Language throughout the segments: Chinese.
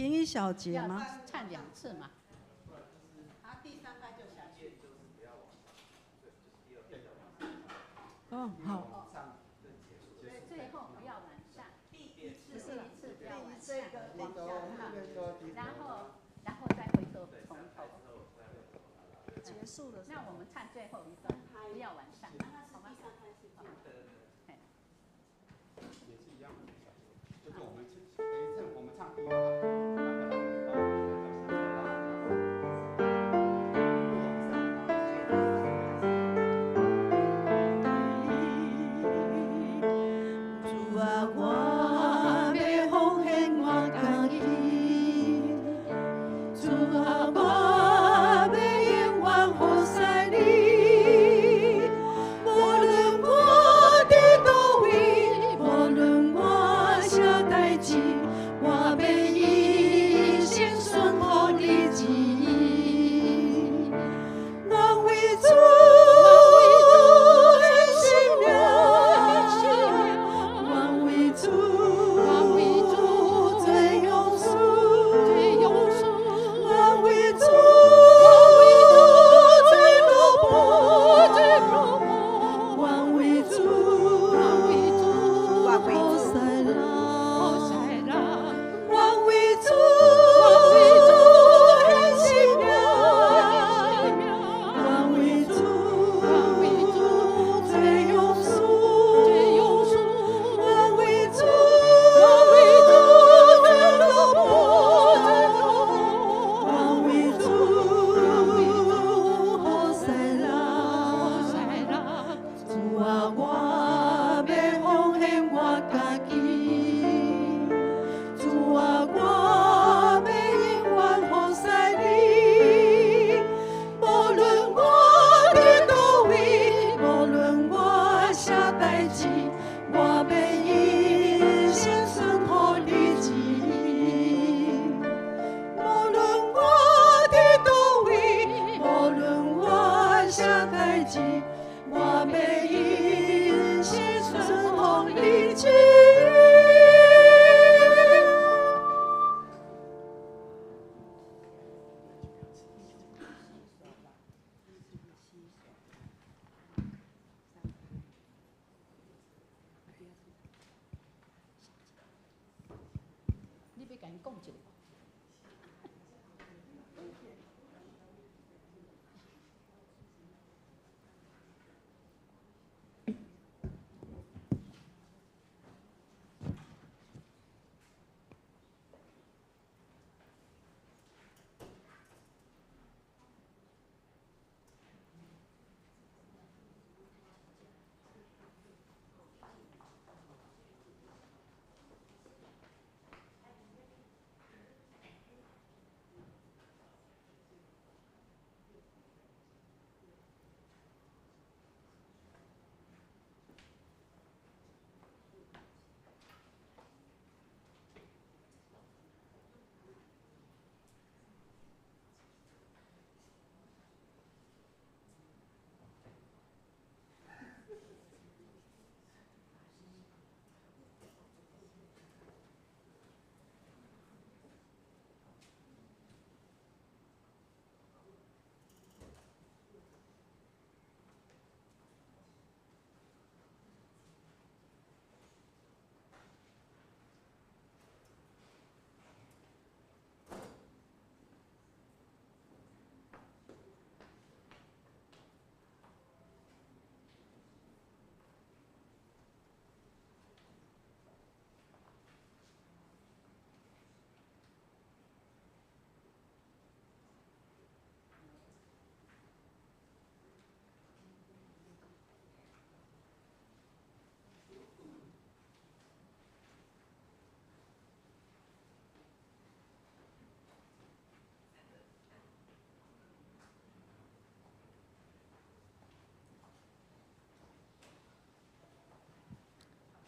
评一小节吗？唱2次嘛。他第3拍就下去。哦，好。对，最后不要往上。第一次不要往上，往下放，然后再回头从头。结束的时候。那我们唱最后一段，不要往上，好吗？也是一样的，就是我们等一次我们唱第1主啊，我要奉献我家己，主啊，我要永远服侍你，无论我伫倒位，无论我啥代志，我要一生顺服你旨意，我为主。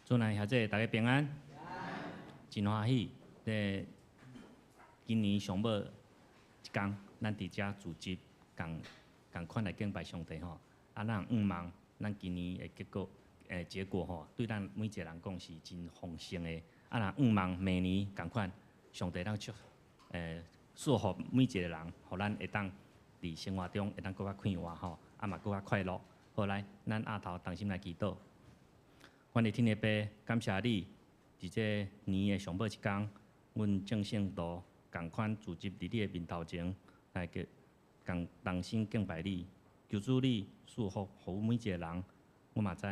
主内兄弟大家平安，真欢喜。今年上尾一天，咱伫遮组织共款来敬拜上帝吼。啊，咱毋望咱今年的结果吼，对咱每一个人讲是真丰盛的。啊，若毋望明年共款，上帝咱祝福每一个人，互咱会当伫生活中会当更较快活吼，啊嘛更较快乐。好来，咱下头同心来祈祷。阮的天父爸，感谢你，伫这年的上尾一天，阮正圣道共款聚集伫你的面头前，来个共同心敬拜你，求主你祝福互每一个人。我嘛知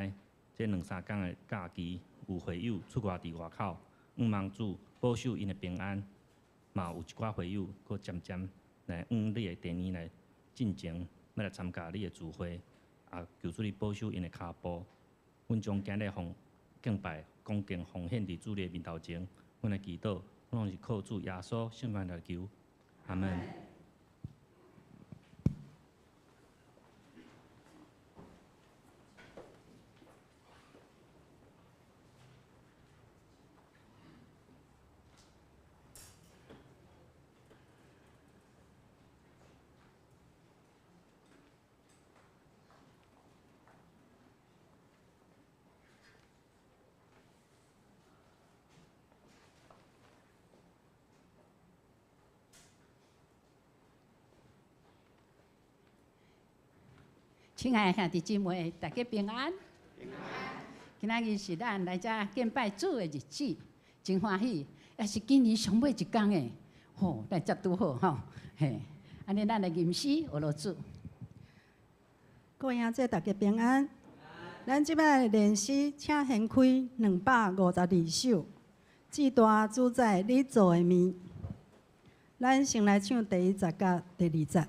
这2-3天的假期有会友出外伫外口，望主保守因的平安。嘛有一寡会友，佫渐渐来你的第二来进前，要来参加你的聚会，啊，求主你保守因的骹步。阮将今日奉敬拜、恭敬奉献伫主你的面头前，阮的祈祷，拢是靠主耶稣圣名来求，阿门。亲爱的兄弟姊妹，大家平安。平安。今仔日是咱来遮敬拜主的日子，真欢喜。也是今年上尾一天诶，吼，来遮拄好吼，嘿。安尼咱来吟诗学罗主。各位兄弟，大家平安。咱即摆练诗，请掀开252首，至大主宰你做的面。咱先来唱第1节甲第2节。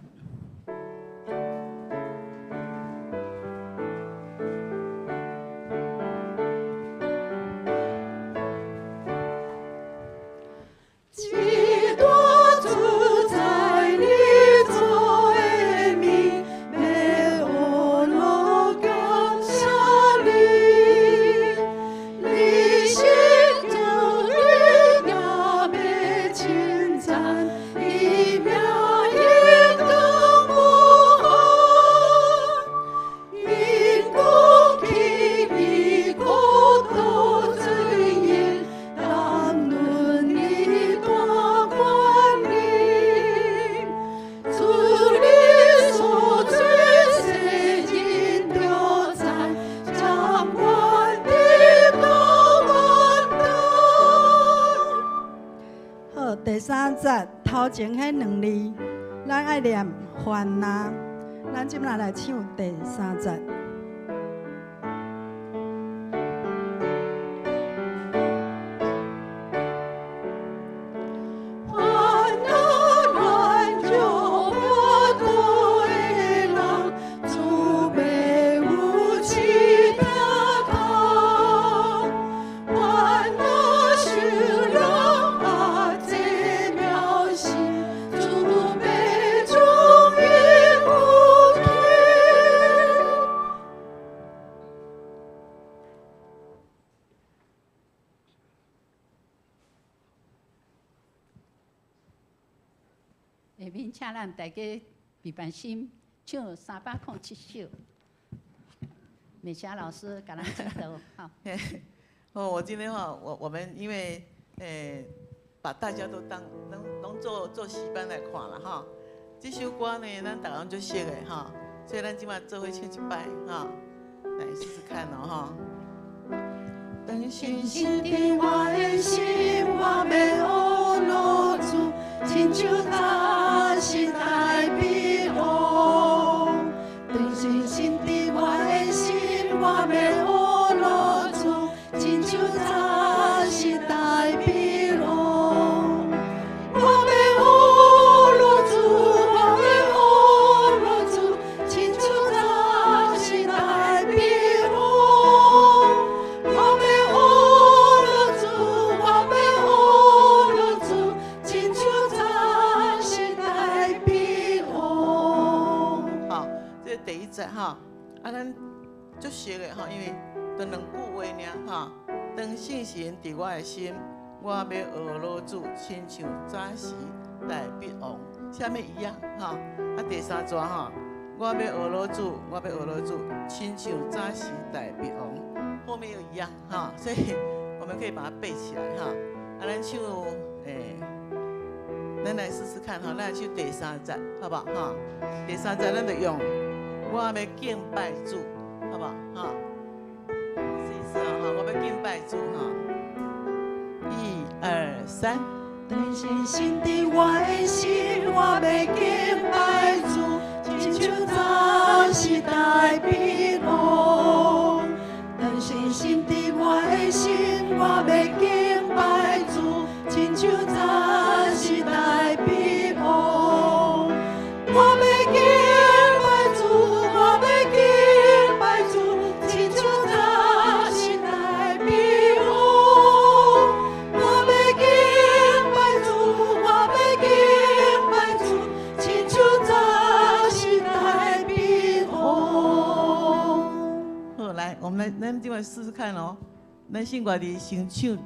第3节头前迄2字，咱爱念患难。咱即摆来唱第3节。下面请咱大家备办心，唱307首。美霞老师给咱指导，好。哦，我今天哈，我们因为把大家都当做戏班来看了哈。这首歌呢，咱大家就熟的哈，所以咱今晚做伙唱一摆哈，来试试看哦哈。当信心的我的心，我要学落主，亲像他是大庇护。当信心的我的心，我要学落主，亲像他是大庇护。我要学落主，我要学落主，亲像他是大庇护。第一节哈，咱足熟的哈，因为就2句话尔哈。当信心伫我的心，我要学落主，亲像早时大必王，下面一样哈。第3节哈，我要学落主，我要学落主，亲像早时大必王，后面又一样哈，所以我们可以把它背起来哈。咱唱咱来试试看哈，咱来唱第三节，好不好哈？第三节咱就用我要敬拜主，好不好哈？试一试啊哈，我要敬拜主哈。1、2、3。但是心的我的心，我要敬拜主，亲像早时代碧龙。但是心的我的心，我要敬拜主，亲像早时代碧龙。我要敬拜主，我要敬拜主，亲像早时代碧龙。来，我们咱今晚试试看哦。咱先外地先唱一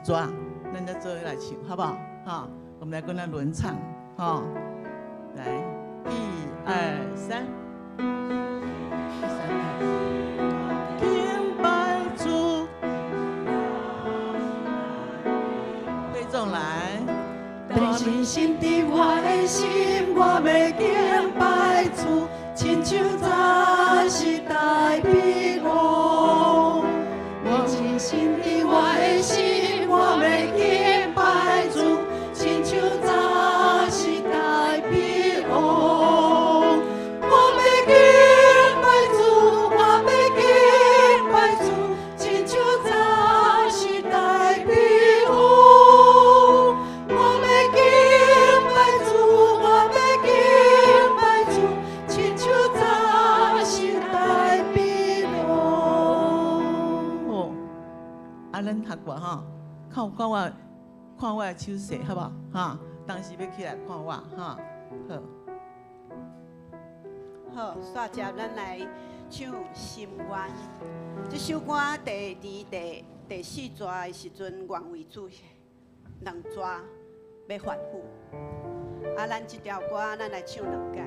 段，咱再做来唱，好不好？哈，我们来跟他轮唱，哈。来，1、2、3。敬拜主，会众来。但是心的我的心，我要敬拜主，亲像早时代碧龙。但是心的我的心，我要敬拜主，亲像早时代碧龙。我要敬拜主，我要敬拜主，亲像早时代碧龙。我要敬拜主，我要敬拜主，亲像早时代碧龙。好，咱读过哈，看我的手势，好不好？哈，当时要起来看我哈，好。好，煞接咱来唱《心愿》。这首歌第2、第4节的时阵，愿为主2节要反复。咱这条歌咱来唱2届。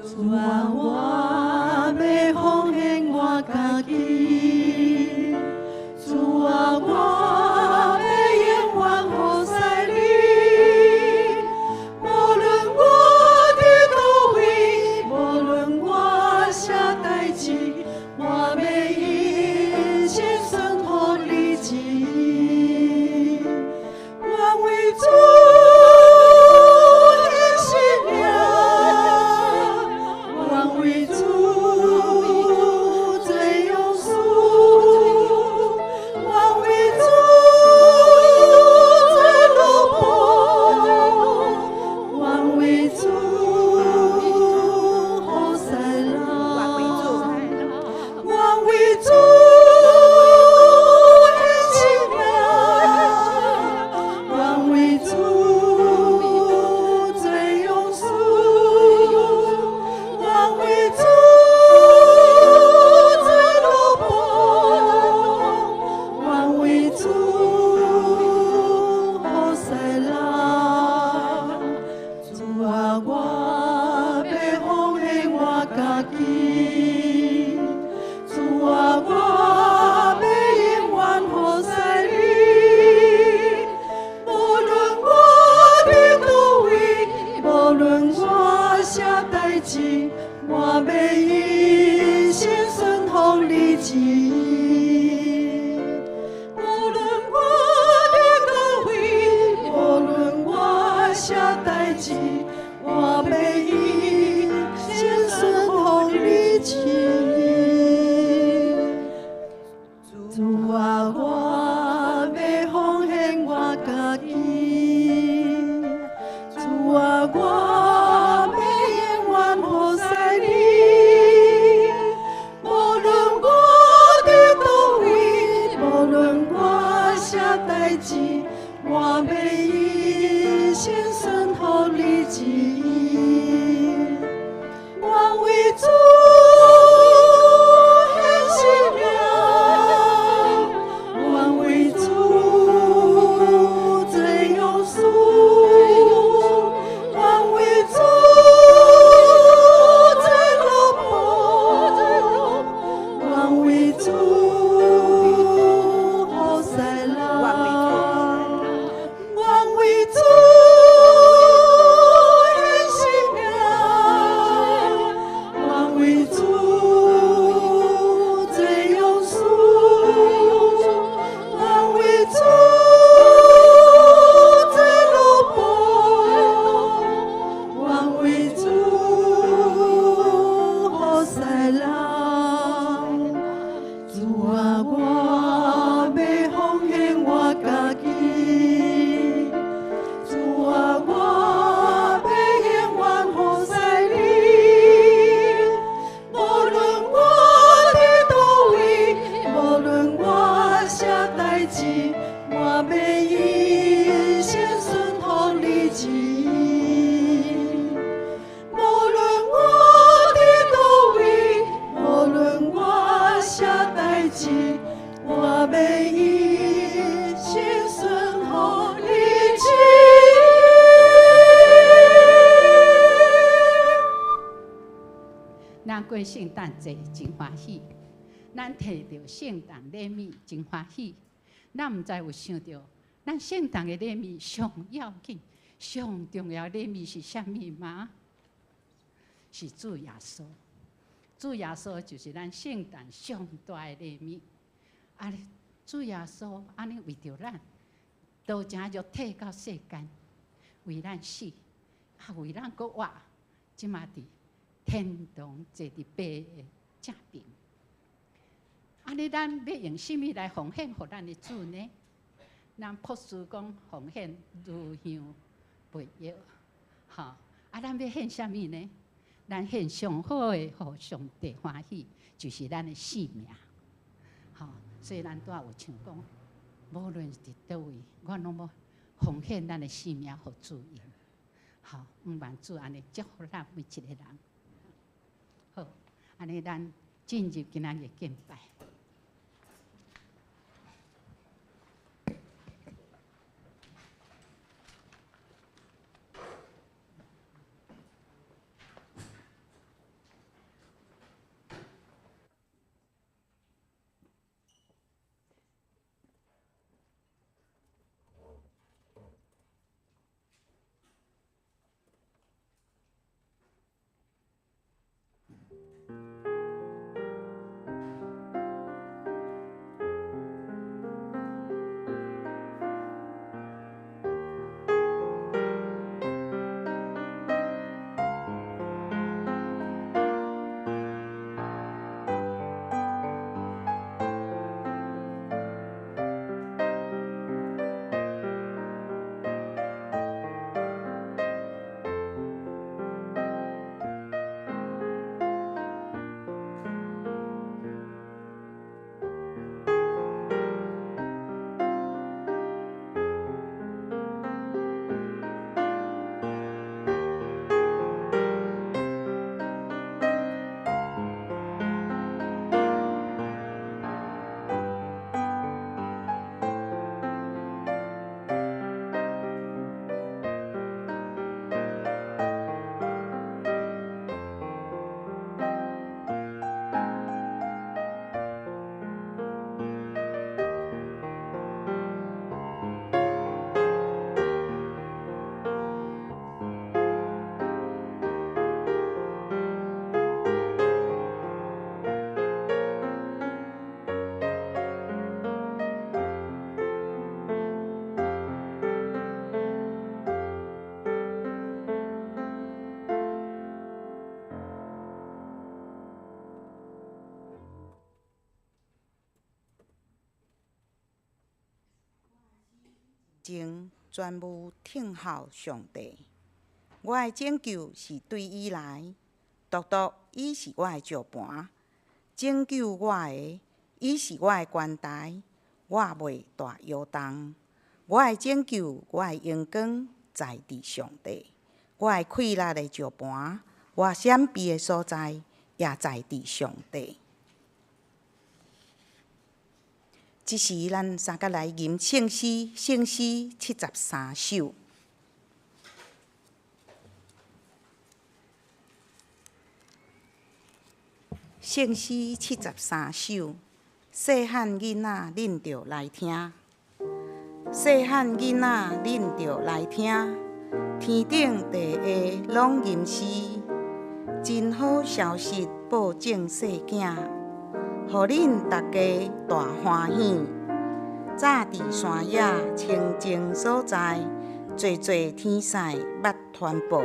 主啊，我要奉献我家己，主啊，我要永远服侍你。无论我伫倒位，无论我啥代志，我要一心顺服你旨。我为主。我要一心顺服你旨，无论我伫倒位，无论我啥代志，我要一心顺服你旨。主啊，我要奉献我家己，主啊，我。我要一心顺服你旨，我为主献性命，我为主做勇士，我为主做老婆，我为主。咱过圣诞节真欢喜，咱摕到圣诞礼物真欢喜。咱毋知有想到，咱圣诞的礼物上要紧、上重要的礼物是啥物吗？是主耶稣。主耶稣就是咱圣诞上大的礼物。啊，主耶稣安尼为着咱，道成肉体到世间，为咱死，啊，为咱搁活，即马伫天堂坐伫爸的正边。安尼，咱要用什么来奉献给咱的主呢？咱朴实讲，奉献如香培育，吼。啊，咱要献什么呢？咱献上好的，互上帝欢喜，就是咱的性命。吼，所以咱都有唱讲，无论是伫倒位，我拢要奉献咱的性命互主因。吼，毋愿主安尼祝福咱每一个人。好，安尼咱进入今仔日敬拜。情全无听候上帝。我的拯救是对伊来，独独伊是我的石盘，拯救我的，伊是我的关台，我袂大摇动。我的拯救，我的阳光在伫上帝，我的快乐的石盘，我闪避的所在也在伫上帝。即时，咱三甲来吟圣诗，圣诗73首。圣诗73首，细汉囡仔恁着来听，细汉囡仔恁着来听，天顶地下拢吟诗，真好消息报正细囝。互恁大家大欢喜，早伫山野清净所在，做做天使捌传报。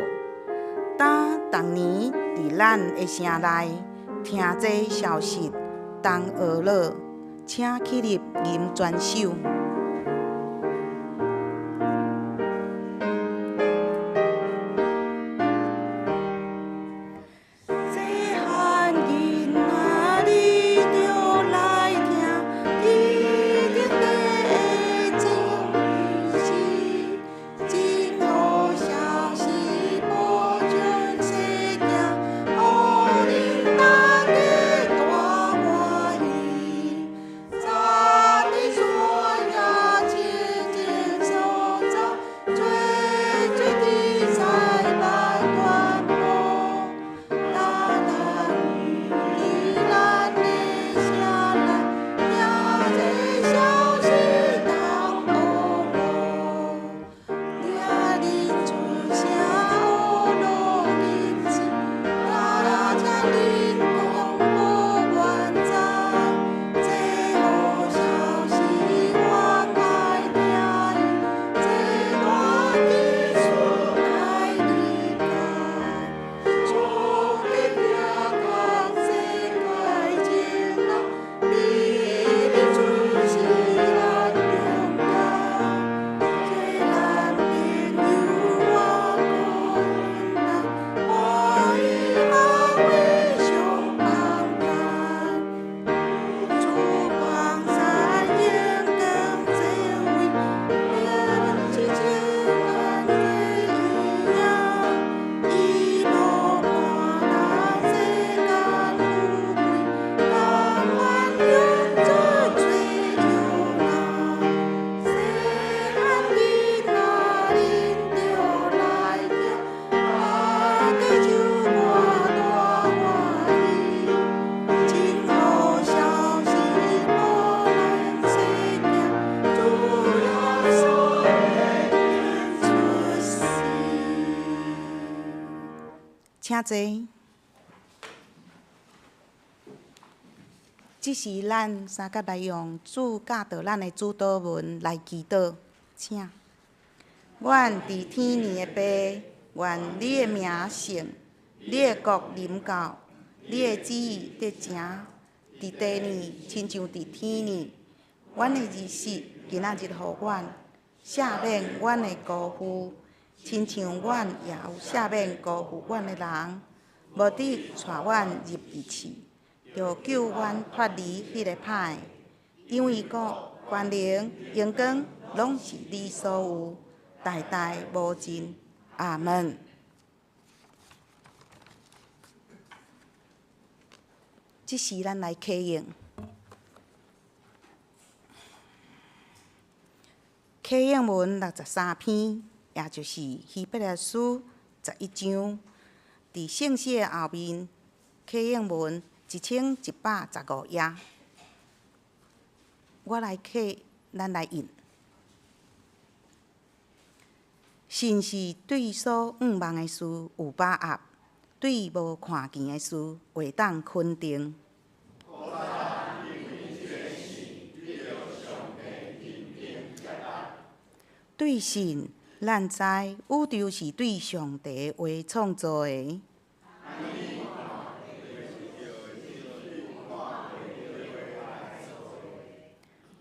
当逐年伫咱的城内听这消息，同学乐，请起立吟全首。所坐。即时咱三甲来用主教导咱的主祷文来祈祷，请。阮伫天年的爸，愿你的名圣，你的国临到，你的旨意得成，伫地呢，亲像伫天呢。阮的日食今仔日互阮，赦免阮的辜负，亲像阮也有赦免辜负阮的人，无得带阮入地狱，着救阮脱离迄个歹。因为国、权能、荣光，拢是你所有，代代无尽。阿门。即时咱来启应。启应文63篇，也就是希伯来书11章，伫圣诗的后面，启应文1115页。咱来引。神是对所仰望的事有把握，对无看见的事话当肯定。对神，咱知宇宙是对上帝话创造的。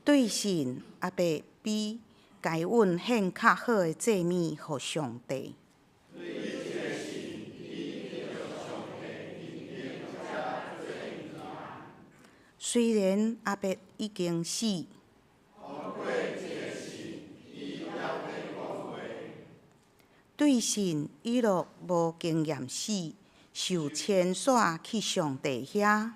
对神，也白比该阮献较好的祭物予上帝。虽然阿伯已经死，对神伊落无经验死，受牵线去上帝遐。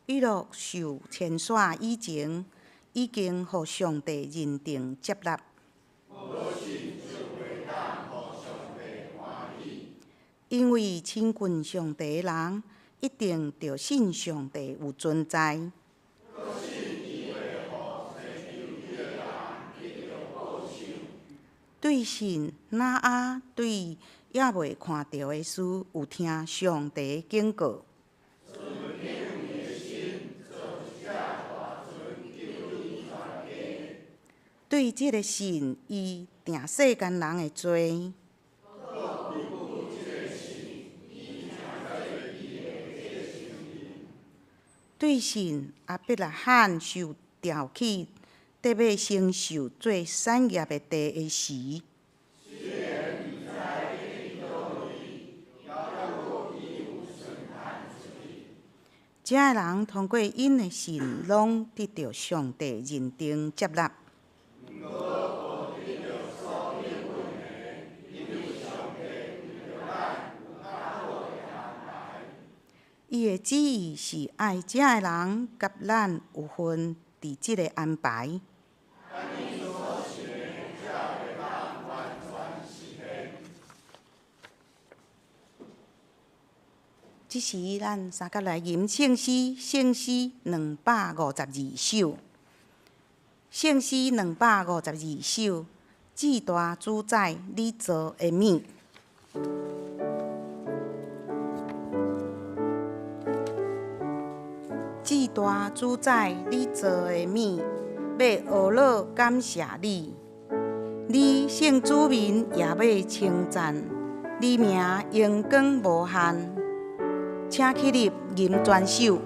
伊落受牵线以前，已经互上帝认定接纳。因为亲近上帝的人，一定着信上帝有存在。对神哪啊对也未看到的事，有听上帝警告。对这个神，伊定世间人的罪。对神也必来喊受调起，得要承受做产业的地的时。这个人通过因的信，拢得到上帝认定接纳。伊的旨意是爱这个人甲咱有份伫即个安排。即时咱三甲来吟圣诗252首。圣诗252首，至大主宰你造的物。至大主宰你造的物，要学乐感谢你。你圣子民也要称赞，你名荣光无限。请起立吟全首。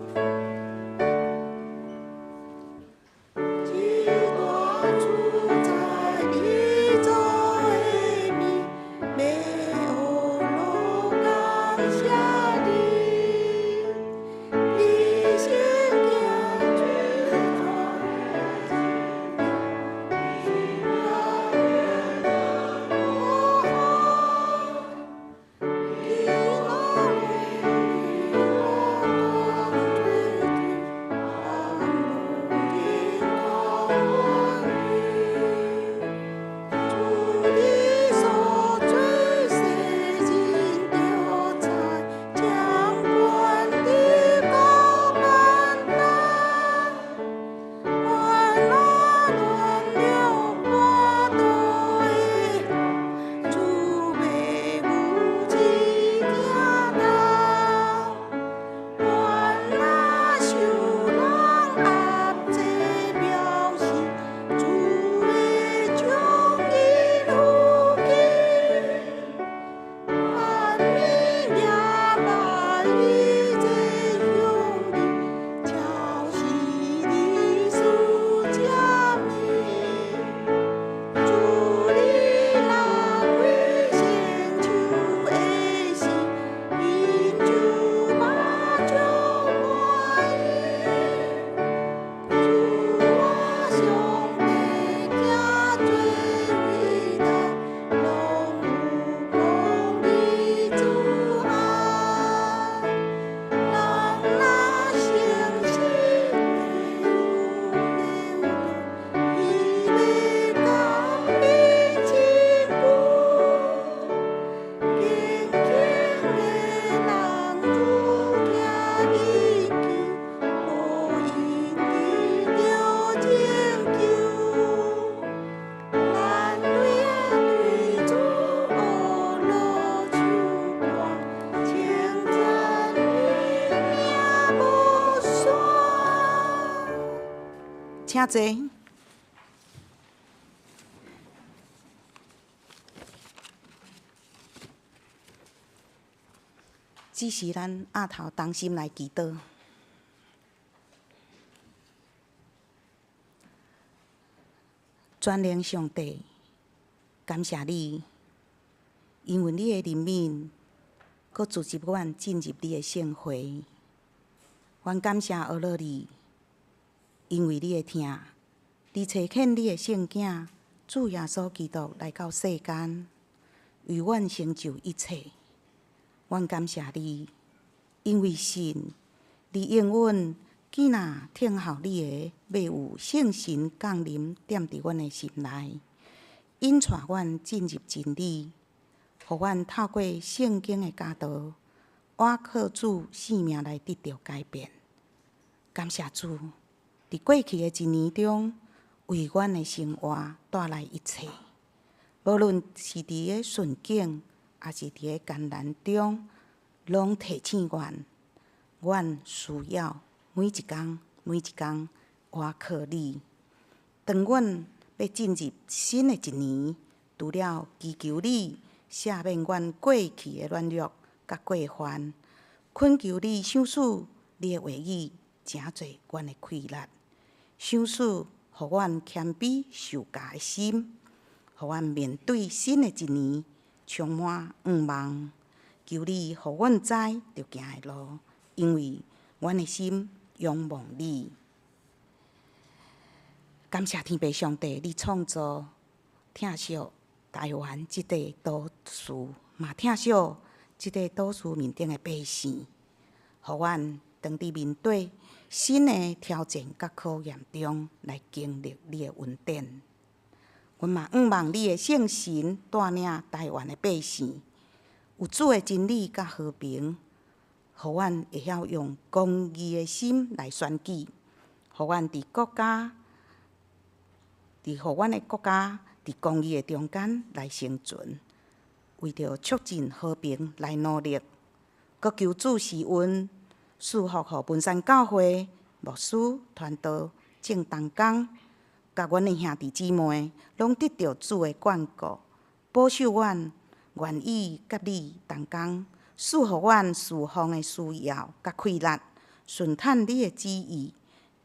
请坐。只是咱额头同心来祈祷。全能上帝，感谢你，因为你的怜悯，搁组织阮进入你的圣会。阮感谢阿乐你，因为你的疼，你差遣你的圣囝主耶稣基督来到世间，为阮成就一切。阮感谢你，因为信，你应允囡仔听候你的，要有圣神降临踮伫阮的心内，引带阮进入真理，互阮透过圣经的教导，倚靠主性命来得到改变。感谢主，伫过去的一年中，为阮的生活带来一切，无论是伫个顺境，还是伫个艰难中，拢提醒阮需要每一工倚靠你。当阮要进入新的一年，除了祈求你赦免阮过去的软弱甲过犯，恳求你赏赐你的话语，诚侪阮的气力，赏赐互阮谦卑受教的心，互阮面对新的一年充满盼望。求你互阮知着行的路，因为阮的心仰望你。感谢天父上帝，你创造疼惜台湾这块岛屿，嘛疼惜这块岛屿面顶的百姓，互阮当伫面对新的挑战甲考验中来经历你的恩典。阮嘛仰望你的圣神带领台湾的百姓，有主的真理甲和平，互阮会晓用公义的心来选举，互阮伫国家，互阮的国家伫公义的中间来生存，为着促进和平来努力。阁求主施恩，赐福互文山教会牧师、传道、正同工，甲阮的兄弟姊妹，拢得到主的眷顾，保守阮，愿意甲你同工，赐互阮侍奉的需要甲气力，顺趁你的旨意，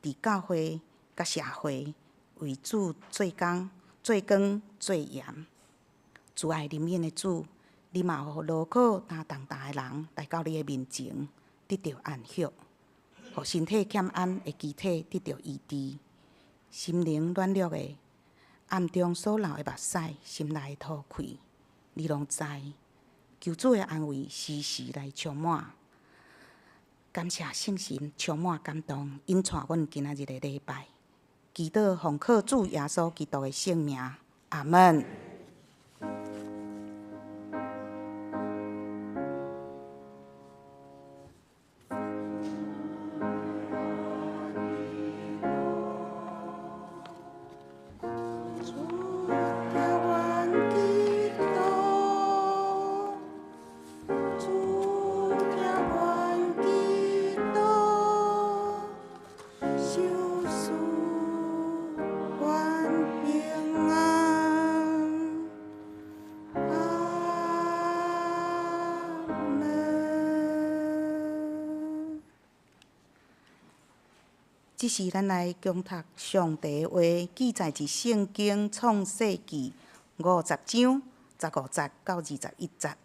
伫教会甲社会为主做工、做光、做盐。主爱怜悯的主，你嘛互劳苦担重担的人来到你的面前，得到安息，互身体欠安的肢体得到医治，心灵软弱的暗中所流的目屎，心内的土气，你拢知。求主的安慰时时来充满，感谢圣神充满感动，引带阮今仔日的礼拜。祈祷奉靠主耶稣基督的圣名，阿门。这是咱来共读上帝的话，记载伫圣经创世纪50章15节到21节。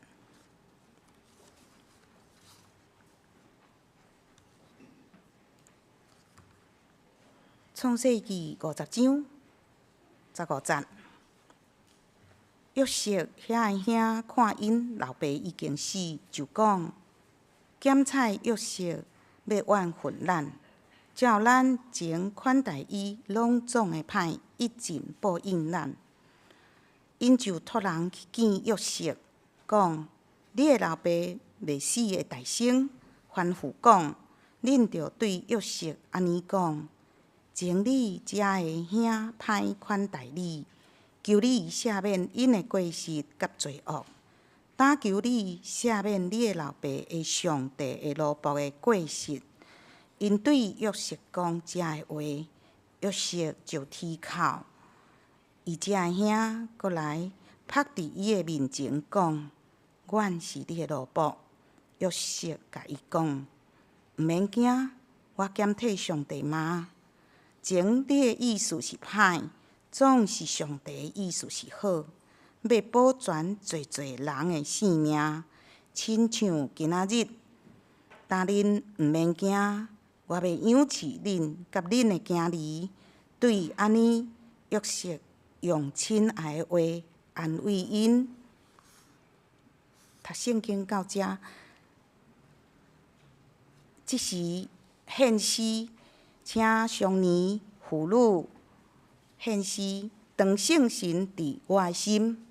创世纪50章15节，约瑟遐个兄看因老爸已经死，就讲检采约瑟要挽回咱。照咱前款待伊拢总的歹，一尽报应咱。因就托人去见约瑟，讲：你的老爸未死的大生吩咐讲，恁着对约瑟安尼讲：前你遮的兄歹款待你，求你赦免因的过失甲罪恶，但求你赦免你的老爸的上帝的奴仆的过失。因对约瑟讲遮个话，约瑟就啼哭，伊只兄过来拍伫伊的面前讲：“阮是你的奴仆。”约瑟甲伊讲：“毋免惊，我检替上帝吗？前你的意思是歹，总是上帝的意思是好，要保全侪侪人的性命，亲像今仔日。但恁毋免惊，我要养饲恁甲恁的囝儿。”对安尼，约瑟用亲爱的话安慰因。读圣经到遮，即时献诗，请上年妇女献诗，当圣神伫我的心。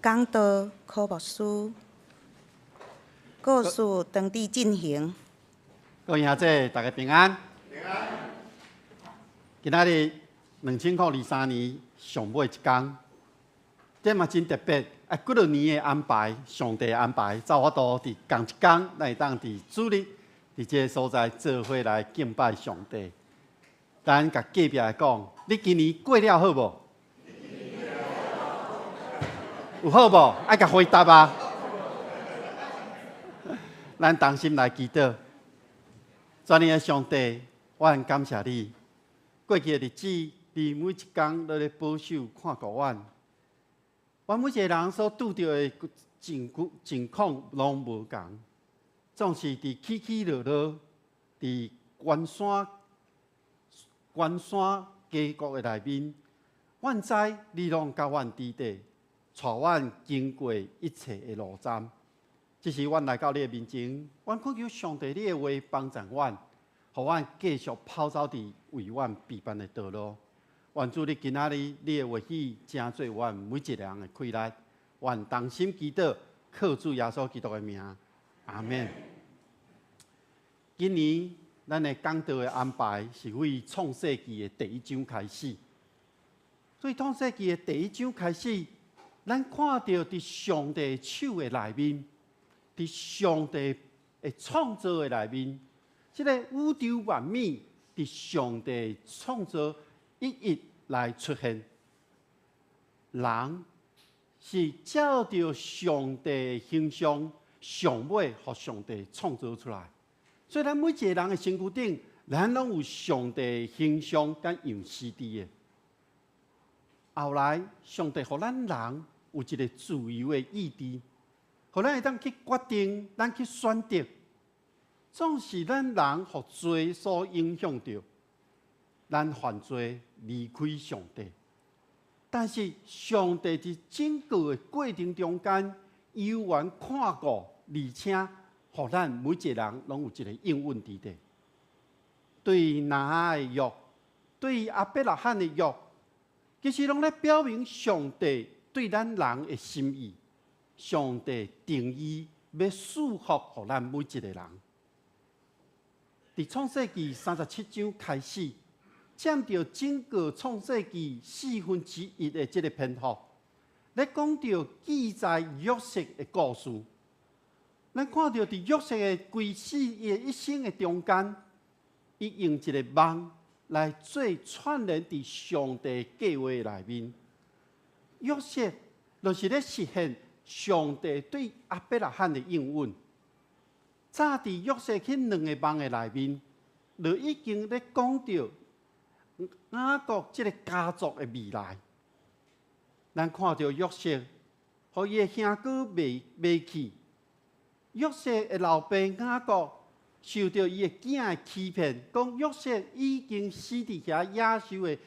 讲道科牧师，故事当地进行。各位兄弟，大家平安。平安。今仔日2023年上尾一天，这嘛真特别。几多年的安排，上帝的安排，照我都伫同一天，咱会当伫主日伫这个所在做伙来敬拜上帝。咱甲隔壁来讲，你今年过了好无？有好无？爱甲回答啊！咱同心来祈祷。全能的上帝，我很感谢你，过去的日子，你每一天都在保守看顾我。我每一个人所拄到的情况拢无同，总是伫起起落落，伫关山峡谷的内面，阮知你拢甲阮伫地，带阮经过一切的路站。这是阮来到你的面前，阮恳求上帝你的话帮助阮，互阮继续跑走伫为阮备办的道路。愿主你今仔日你的话语成做阮每一个人的快乐。愿同心祈祷，靠主耶稣基督的名，阿免。今年咱的讲道的安排是为创世纪的第1章开始。所以创世纪的第1章开始，咱看到伫上帝手的内面，伫上帝的创造的内面，这个宇宙万美伫上帝创造一一来出现。人是照着上帝的形象，上尾互上帝创造出来。所以咱每一个人的身躯顶，咱拢有上帝的形象甲样式伫的。后来，上帝互咱人有一个自由的意志，互咱会当去决定，咱去选择。总是咱人互罪所影响着，咱犯罪离开上帝。但是上帝伫整个的过程中间，悠然看顾，而且互咱每一个人拢有一个应允伫地。对拿哈的约，对亚伯拉罕的约，其实拢咧表明上帝对咱人的心意。上帝定义要祝福互咱每一个人。伫创世纪37章开始，占着整个创世纪1/4的这个篇幅，咧讲到记载约瑟的故事。咱看到伫约瑟的规世的一生的中间，伊用一个梦来做串联伫上帝计划内面。约瑟就是咧实现上帝对亚伯拉罕的应允。早伫约瑟去2个梦的内面，就已经咧讲到雅各这个家族的未来。咱看到约瑟，互伊的兄哥卖去。约瑟的老爸雅各受到伊的囝的欺骗，讲约瑟已经死伫遐野兽的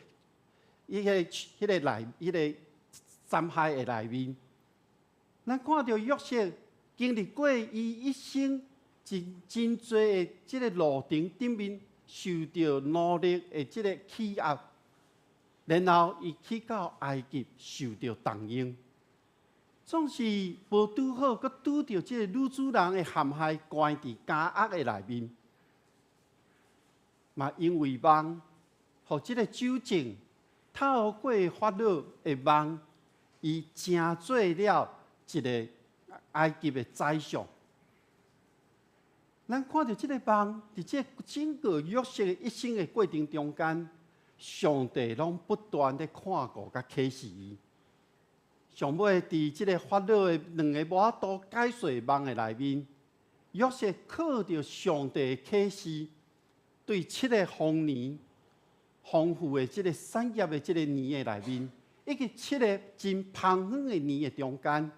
迄个残骸的内面。咱看到约瑟经历过伊一生真多的即个路程顶面受到奴隶的即个欺压，然后伊去到埃及受到动用。总是无拄好，佮拄到即个女主人的陷害，关伫监狱的内面。嘛，因为梦，互即个酒政透过法老的梦，伊成做了一个埃及的宰相。咱看到即个梦，伫即整个约瑟的一生的过程中间，上帝拢不断的看顾佮启示伊。上尾伫即个法老的2个无法度解释梦的内面，约瑟靠着上帝的启示，对7个丰年、丰富的即个产业的即个年的内面，以及7个真芳香的年的中间，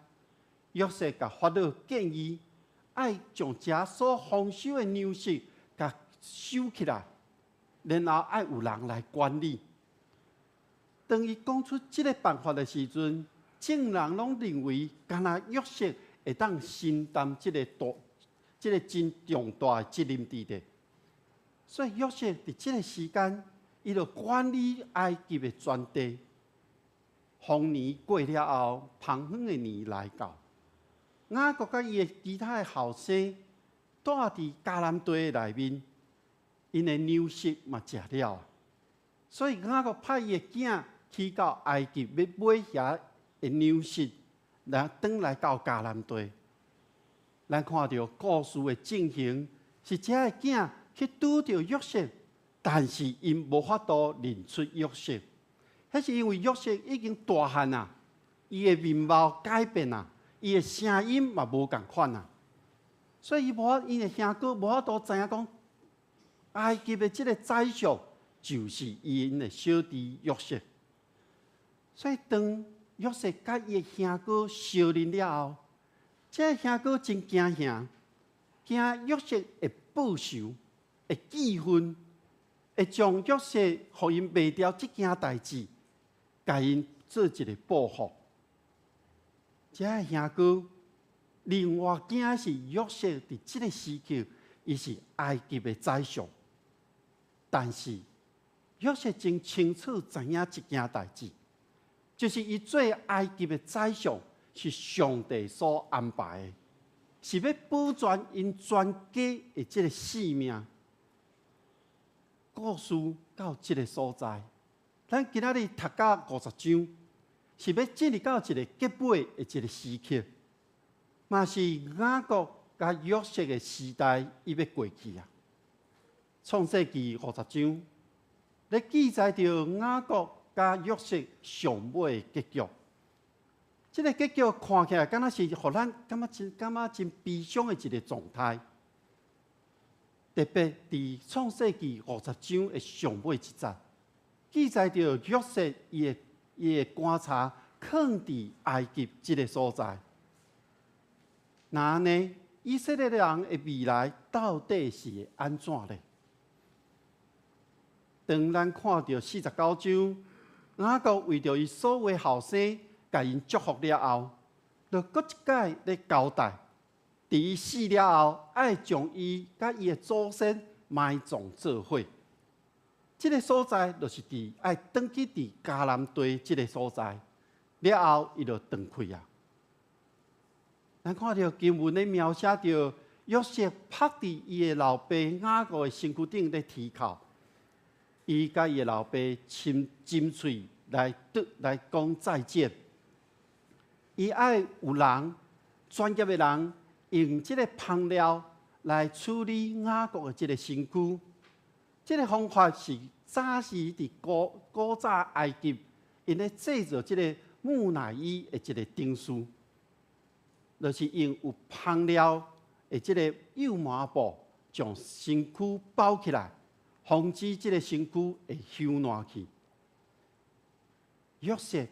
约瑟甲法老建议，爱将遮所丰收的粮食甲收起来，然后爱有人来管理。当伊讲出即个办法的时阵，众人拢认为，敢若约瑟会当承担即个真重大的责任伫地。所以约瑟伫即个时间，伊就管理埃及的全地。丰年过了后，芳香的年来到，雅各甲伊的其他的后生，住伫迦南地的内面，因的粮食嘛食了，所以雅各派伊的囝去到埃及要买遐的粮食，来转来到迦南地。咱看到故事的进行，是这个囝去拄到约瑟，但是因无法度认出约瑟。迄是因为约瑟已经大汉啊，伊的面貌改变啊，伊的声音嘛无共款啊。所以因的兄哥无法度知影讲，埃及的即个宰相就是因的小弟约瑟。所以当约瑟甲伊的兄哥相认了后，即个兄哥真惊兄，惊约瑟会报仇，会记恨，会将约瑟互因卖掉即件代志，甲因做一个报复。即个兄哥另外惊是约瑟伫即个时刻，伊是埃及的宰相，但是约瑟真清楚知影一件代志，就是伊做埃及的宰相是上帝所安排的，是要保全因全家的即个性命。故事到即个所在，咱今仔日读到50章，是要进入到一个结尾的一个时刻，嘛是雅各甲约瑟的时代伊要过去啊。创世纪50章，咧记载着雅各甲约瑟上尾的结局。这个结局看起来，敢若是互咱感觉真悲伤的一个状态。特别伫创世纪50章的上尾一节，记载着约瑟伊的棺材放伫埃及这个所在。那呢，以色列人的未来到底是安怎呢？当咱看到49章，雅各为着伊所有后生，甲因祝福了后，就搁一届咧交代，伫伊死了后，爱将伊甲伊的祖先埋葬做伙。这个所在就是爱转去伫迦南地这个所在，了后伊就转去啊。咱看到经文咧描写着约瑟趴伫伊的老爸雅各的身躯顶咧啼哭，伊甲伊的老爸亲嘴来讲再见。伊爱有人专业的人用这个香料来处理雅各的这个身躯。这个方法是早时伫古早埃及，因咧制作这个木乃伊的这个定数。就是用有香料的这个幼麻布，将身躯包起来，防止这个身躯会朽烂去。约瑟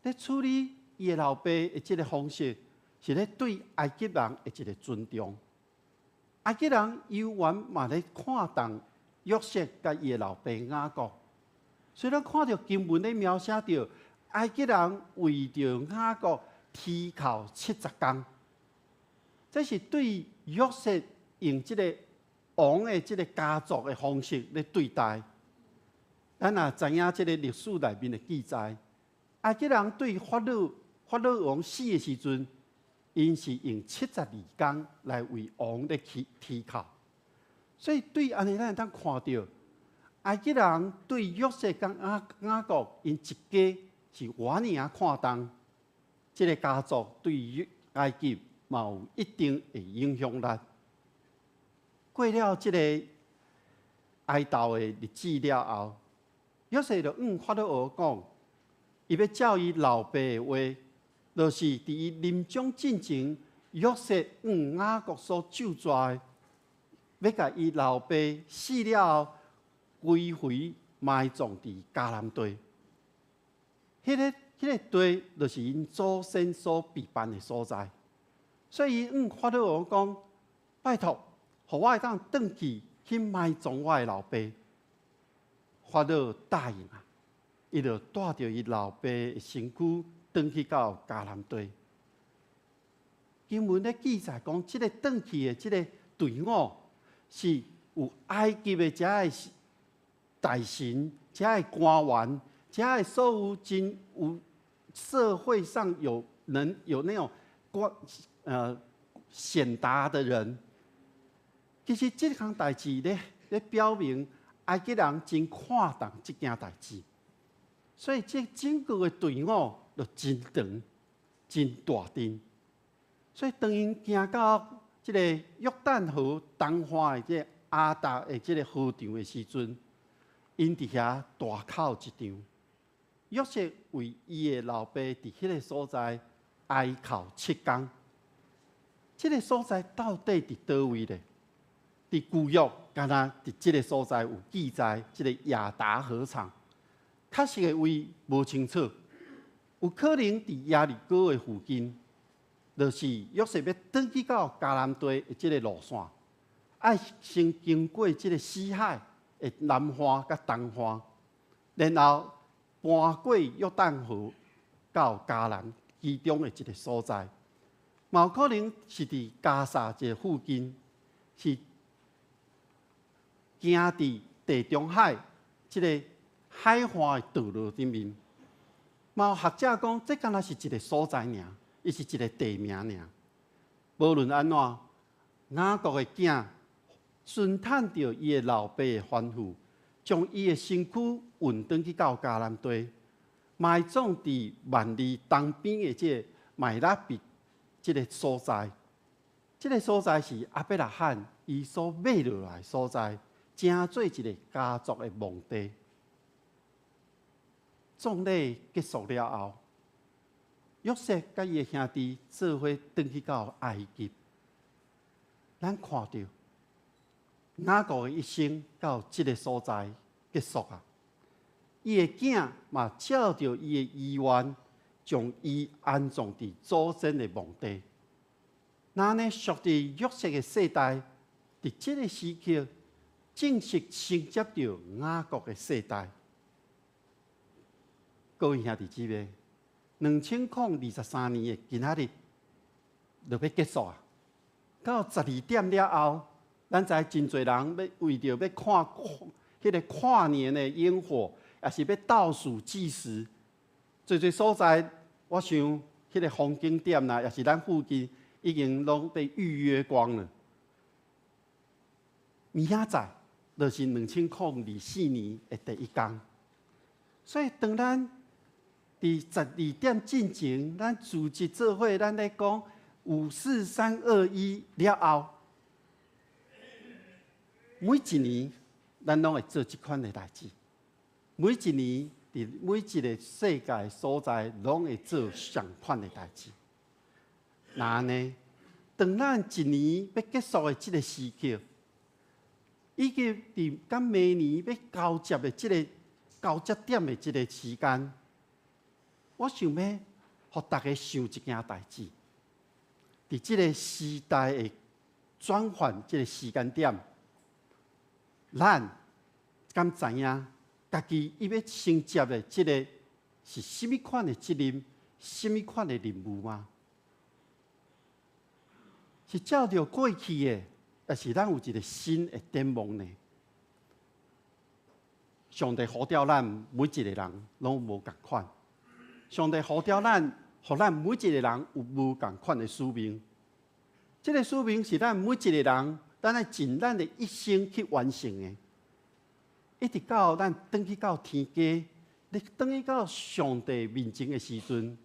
在处理伊的老爸的这个方式，是咧对埃及人的一个尊重。埃及人犹原嘛咧看重约瑟甲伊的老爸雅各，所以咱看到经文咧描写着埃及人为着雅各啼哭70天，这是对约瑟用这个王的这个家族的方式来对待。咱也知影这个历史内面的记载，埃及人对法老王死的时阵，因是用72天来为王来啼哭。所以对安尼，咱会当看到埃及人对约瑟甲雅各因一家是偌尼啊看重。这个家族对于埃及嘛有一定的影响力。过了这个哀悼的日子了后，约瑟就法老王讲，伊要照伊老爸的话，就是伫伊临终之前，约瑟雅各所救出的，要甲伊老爸死了后归回埋葬伫迦南地。迄个地就是因祖先所避办的所在，所以伊法老王讲：拜托，互我会当转去埋葬我的老爸。法老答应啊，伊就带着伊老爸的身躯转去到迦南地。经文咧记载讲，即个转去的即个队伍是有埃及的遮个大臣、遮个官员、遮个所有真有社会上有那种显达的人。其实这项代志咧表明埃及人真看重这件代志，所以这整个的队伍就真长、真大阵。所以当因行到这个约旦河东岸的这个阿达的这个河场的时阵，因伫遐大哭一场。约瑟为伊的老爸伫迄个所在哀哭7天。这个所在到底伫倒位咧？伫旧约，敢若伫这个所在有记载，这个亚达河场，确实的位无清楚，有可能伫耶利哥的附近，就是约瑟要转去到迦南地的这个路线，爱先经过这个死海的南方甲东方，然后搬过约旦河到迦南其中的一个所在，嘛有可能是伫加沙这个附近，是行伫地中海这个海岸的道路顶面。嘛有学者讲，这敢若是一个所在尔，伊是一个地名尔。无论安怎，雅各的囝顺趁着伊的老爸的吩咐，将伊的身躯运转去到迦南地，埋葬伫万里东边的这个麦拉比这个所在。这个所在是亚伯拉罕伊所买落来的所在，成做一个家族的墓地。葬礼结束了后，约瑟甲伊的兄弟做伙转去到埃及。咱看到雅各的一生到这个所在结束啊！伊的囝嘛照着伊的遗愿，将伊安葬伫祖先的墓地。那呢，属于约瑟的世代，伫这个时刻正式承接着雅各的世代。各位兄弟姊妹，2023年的今仔日就要结束啊！到12点了后，咱知真侪人要为着要看迄个跨年的烟火，也是要倒数计时。侪所在，我想迄个风景点啦，也是咱附近已经拢被预约光了。明仔载就是2024年的第一天，所以当咱伫12点进前，咱组织做伙，咱咧讲5、4、3、2、1了后，每一年咱拢会做这款的代志。每一年伫每一个世界所在，拢会做相款的代志。那呢，当咱一年要结束的这个时刻，以及伫甲明年要交接的这个交接点的这个时间，我想要互大家想一件代志。伫这个时代的转换这个时间点，咱敢知影家己伊要承接的这个是甚物款的责任、甚物款的任务吗？是照着过去的，还是咱有一个新的展望呢？上帝呼召咱每一个人拢无共款，上帝呼召咱，互咱每一个人有无共款的使命。这个使命是咱每一个人，咱来尽咱的一生去完成的。一直到咱转去到天家，你转去到上帝面前的时阵，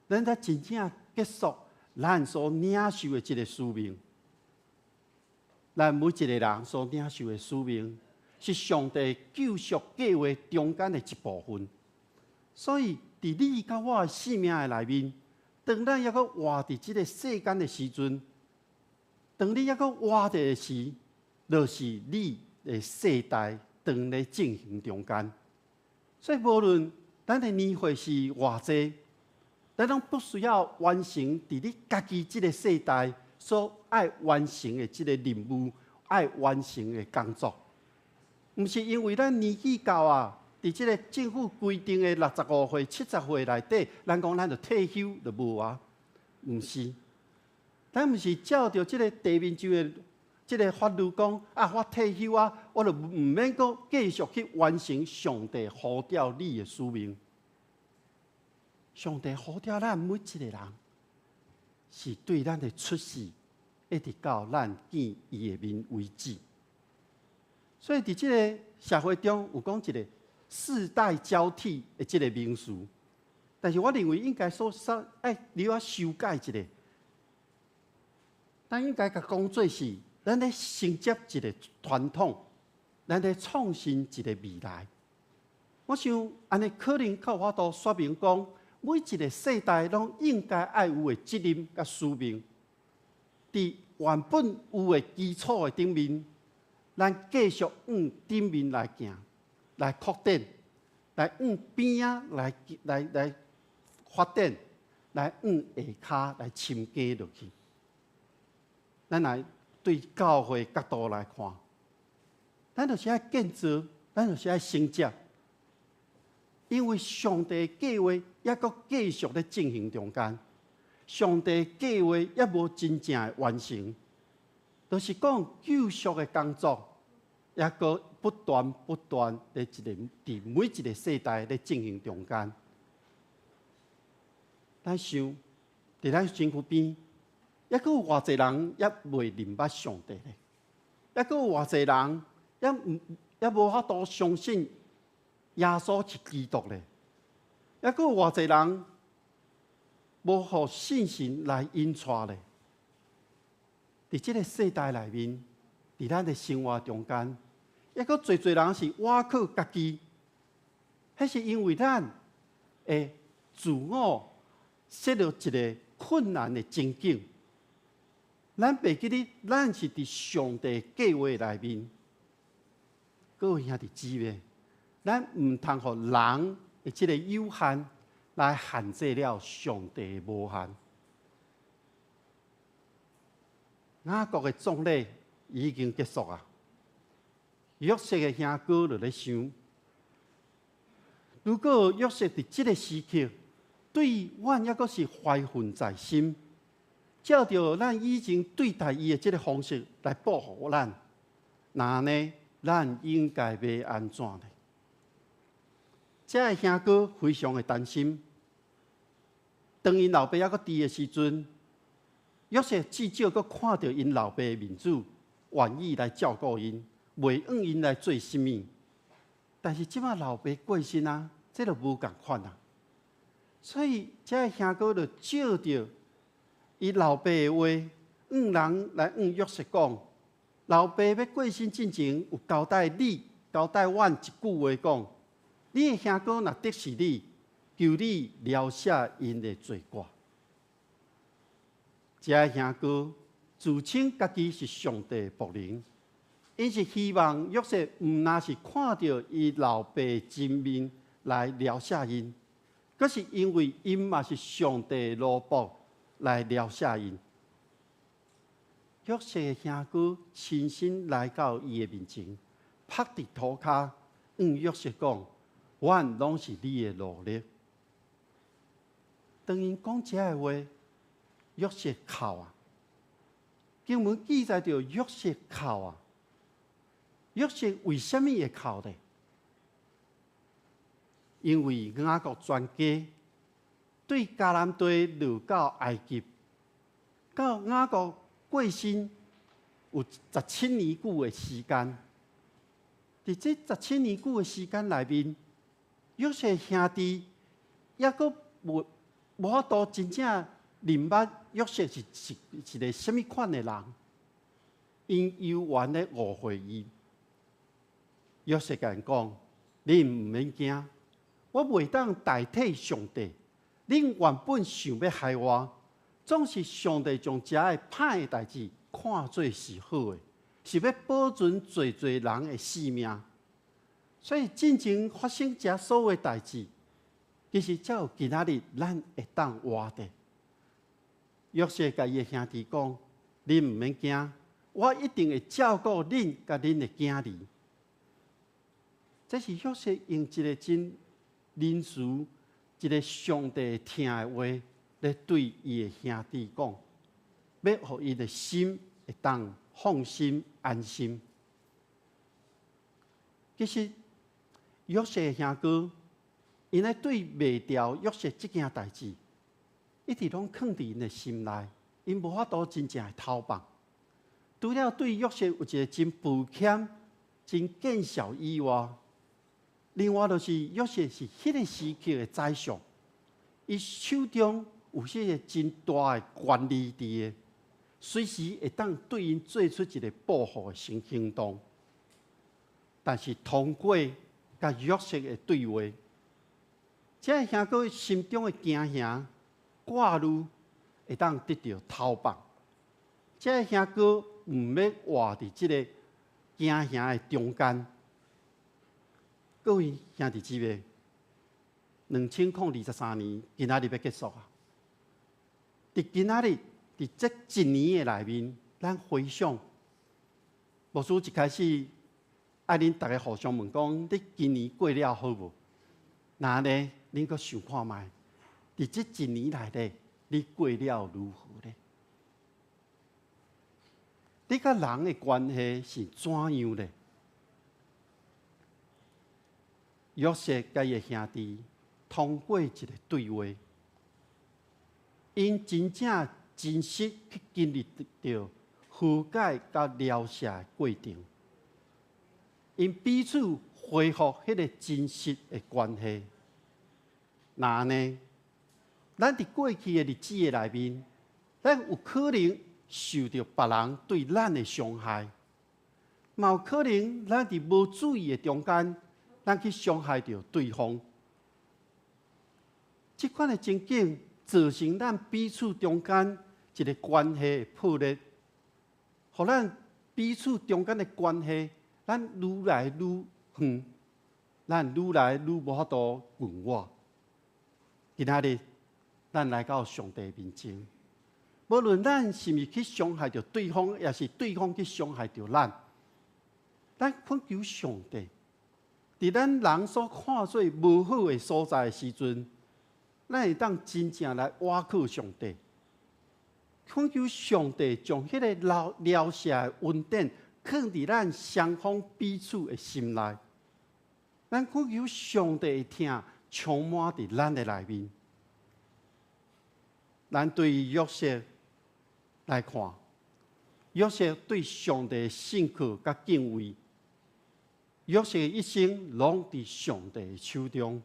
咱才真正结束咱所领受的这个使命。咱每一个人所领受的使命，是上帝救赎计划中间的一部分。所以，伫你甲我的生命的内面，当咱还阁活伫这个世间的时阵，当你还阁活着的时，就是你的世代当咧进行中间。所以，无论咱的年岁是偌济，咱拢不需要完成伫你家己这个世代所爱完成的这个任务、爱完成的工作。毋是因为咱年纪到啊，伫这个政府规定的65岁、70岁内底，咱讲咱就退休就无啊？毋是，咱毋是照着这个地面上的这个法律讲啊，我退休啊，我就毋免阁继续去完成上帝呼召你的使命。上帝呼召咱每一个人，是对咱的出世，一直到咱见伊的面为止。所以，伫这个社会中有讲一个世代交替的这个名词，但是我认为应该你要修改一下，咱应该甲讲做是，咱咧承接一个传统，咱咧创新一个未来。我想安尼可能较有法度说明讲，每一个世代拢应该爱有的责任甲使命。伫伫原本有的基础的顶面，咱继续往顶面来行，来扩展，来往边仔来发展，来往下骹来深加落去。咱来对教会角度来看，咱就是爱建造，咱就是爱成接，因为上帝计划还阁继续咧进行中间，上帝计划还无真正的完成，就是讲救赎的工作，还阁不断咧伫每一个世代咧进行中间。咱想，伫咱身躯边，还阁有偌济人还未明捌上帝咧，还阁有偌济人还无法度相信耶稣是基督咧，还阁有偌济人无互信心来引带咧。伫即个世代内面，伫咱的生活中间，还阁侪人是倚靠家己，迄是因为咱会自我设立一个困难的情景。咱袂记得，咱是伫上帝计划内面。各位兄弟姊妹，咱毋通互人的即个有限来限制了上帝的无限。雅各的葬礼已经结束啊。约瑟的兄哥就咧想，如果约瑟伫即个时刻对阮还阁是怀恨在心，照着咱以前对待伊的即个方式来报复咱，那呢，咱应该要安怎呢？这个兄哥非常的担心。当因老爸还阁伫的时阵，约瑟至少阁看到因老爸的面子，愿意来照顾因，袂用因来做甚物。但是即马老爸过身啊，这就无共款啊。所以这个兄哥就照着伊老爸的话，人来约瑟讲，老爸要过身之前有交代你、交代阮一句话讲，你的兄哥若得是你，求你饶赦因的罪过。这个兄哥自称家己是上帝的仆人，因是希望约瑟毋那是看到伊老爸的真面来饶赦因，可是因为因嘛是上帝的奴仆来饶赦因。约瑟的兄哥亲身来到伊的面前，趴伫涂骹，约瑟讲：“阮拢是你的奴隶。”当因讲这个话，约瑟哭啊！经文记载着约瑟哭啊！约瑟为什么会哭呢？因为雅各全家对迦南地落到埃及，到雅各过身有17年久的时间。伫这17年久的时间内面，约瑟兄弟还阁无法度真正明白约瑟是一个什么款的人，因有缘咧误会伊。约瑟甲因讲：“你毋免惊，我袂当代替上帝。恁原本想要害我，总是上帝将这个歹的代志看作是好的，是要保存侪人的性命。所以真正发生这所有的代志，其实才有今仔日咱会当活的。”约瑟甲伊的兄弟讲：“恁毋免惊，我一定会照顾恁甲恁的囝儿。”这是约瑟用一个真仁慈、一个上帝听的话，来对伊的兄弟讲，要互伊的心会当放心安心。其实约瑟的兄哥，因咧对袂掉约瑟这件代志，一直拢藏伫因的心内，因无法度真正的偷放。除了对约瑟有一个真负欠、真见笑以外，另外就是约瑟是迄个时期的宰相，伊手中有迄个真大的权力伫个，随时会当对因做出一个报复的行动。但是通过甲约瑟的对话，这个兄哥心中的惊吓、挂虑会当得到偷放。这个兄哥毋要活伫即个行兄的中间。各位兄弟姊妹，2023年今仔日要结束啊！伫今仔日，伫这一年的内面，咱回想，牧师一开始爱恁大家互相问讲：你今年过了好无？那呢，恁阁想看觅，伫这一年内底，你过了如何呢？你甲人的关系是怎样呢？约瑟甲伊的兄弟通过一个对话，因真正真实去经历到和解甲疗愈的过程，因彼此恢复迄个真实的关系。那呢，咱伫过去的日子的内面，咱有可能受到别人对咱的伤害，嘛有可能咱伫无注意的中间，咱去伤害到对方。这款的情景造成咱彼此中间一个关系的破裂，互咱彼此中间的关系，咱愈来愈远，咱愈来愈无法度稳活。今仔日，咱来到上帝面前，无论咱是毋是去伤害到对方，也是对方去伤害到咱，咱恳求上帝，伫咱人所看做无好的所在的时阵，咱会当真正来倚靠上帝，恳求上帝将迄个疗愈的恩典放伫咱双方彼此的心内。咱恳求上帝的听充满伫咱的内面。咱对于约瑟来看，约瑟对上帝的信靠甲敬畏，约瑟的一生拢伫上帝的手中。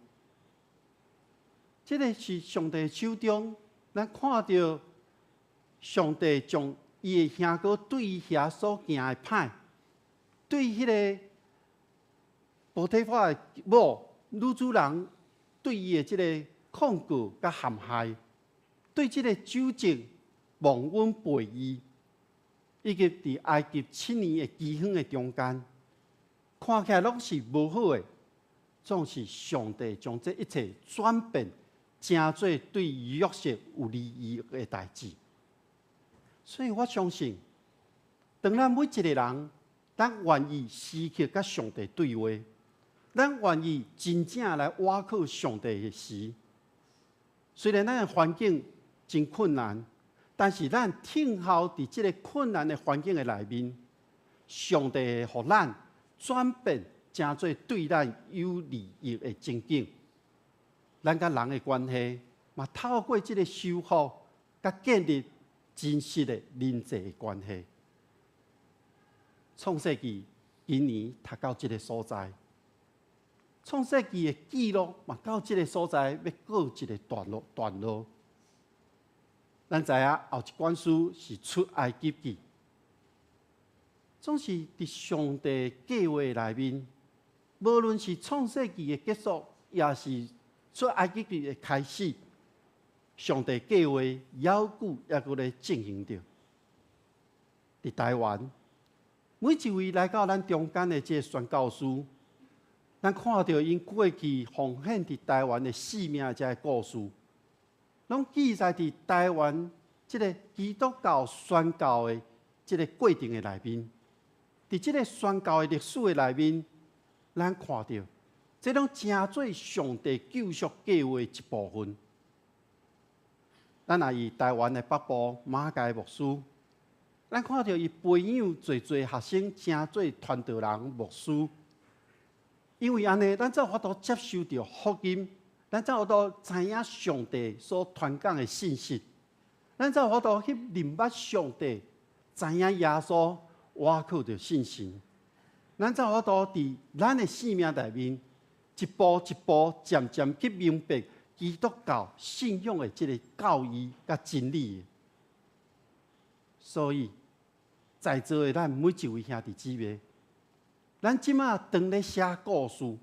这个是上帝的手中，咱看到上帝将伊的兄哥对伊遐所行的歹，对迄个波提法的某女主人对伊的即个控告甲陷害，对即个酒政忘恩背义，以及伫埃及7年的饥荒的中间，看起来拢是无好的，总是上帝将这一切转变，成做对约瑟有利益的代志。所以我相信，当咱每一个人，咱愿意时刻甲上帝对话，咱愿意真正来倚靠上帝的时，虽然咱的环境真困难，但是咱听候伫这个困难的环境的内面，上帝会互咱转变成做对咱有利益的情景。咱甲人的关系嘛，透过这个修复甲建立真实的人际的关系。创世纪今年读到这个所在，创世纪的记录嘛到这个所在要告一个段落。咱知影后一卷书是出埃及记，总是伫上帝计划内面，无论是创世纪的结束，也是出埃及记的开始，上帝计划犹久也搁咧进行着。伫台湾，每一位来到咱中间的这个宣教师，咱看到因过去奉献伫台湾的使命这个故事，拢记载伫台湾这个基督教宣教的这个过程的内面。伫这个宣教的历史的内面，咱看到，这拢成做上帝救赎计划的一部分。咱也以台湾的北部马偕牧师，咱看到伊培养侪学生成做传道人牧师。因为安尼，咱才有法度接受到福音，咱才有法度知影上帝所传讲的信息，咱才有法度去明白上帝，知影耶稣。倚靠着信心，咱才有法度伫咱的生命内面，一步一步渐渐去明白基督教信仰的这个教义甲真理。所以，在座的咱每一位兄弟姊妹，咱即马当咧写故事，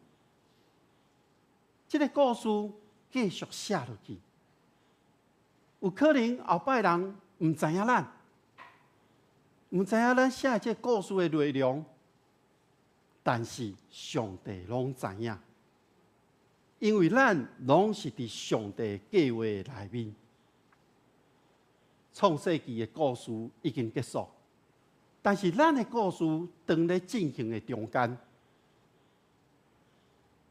这个故事继续写落去，有可能后摆人唔知影咱。唔知影咱写这故事的内容，但是上帝拢知影，因为咱拢是伫上帝计划的内面。创世纪的故事已经结束，但是咱的故事当咧进行的中间，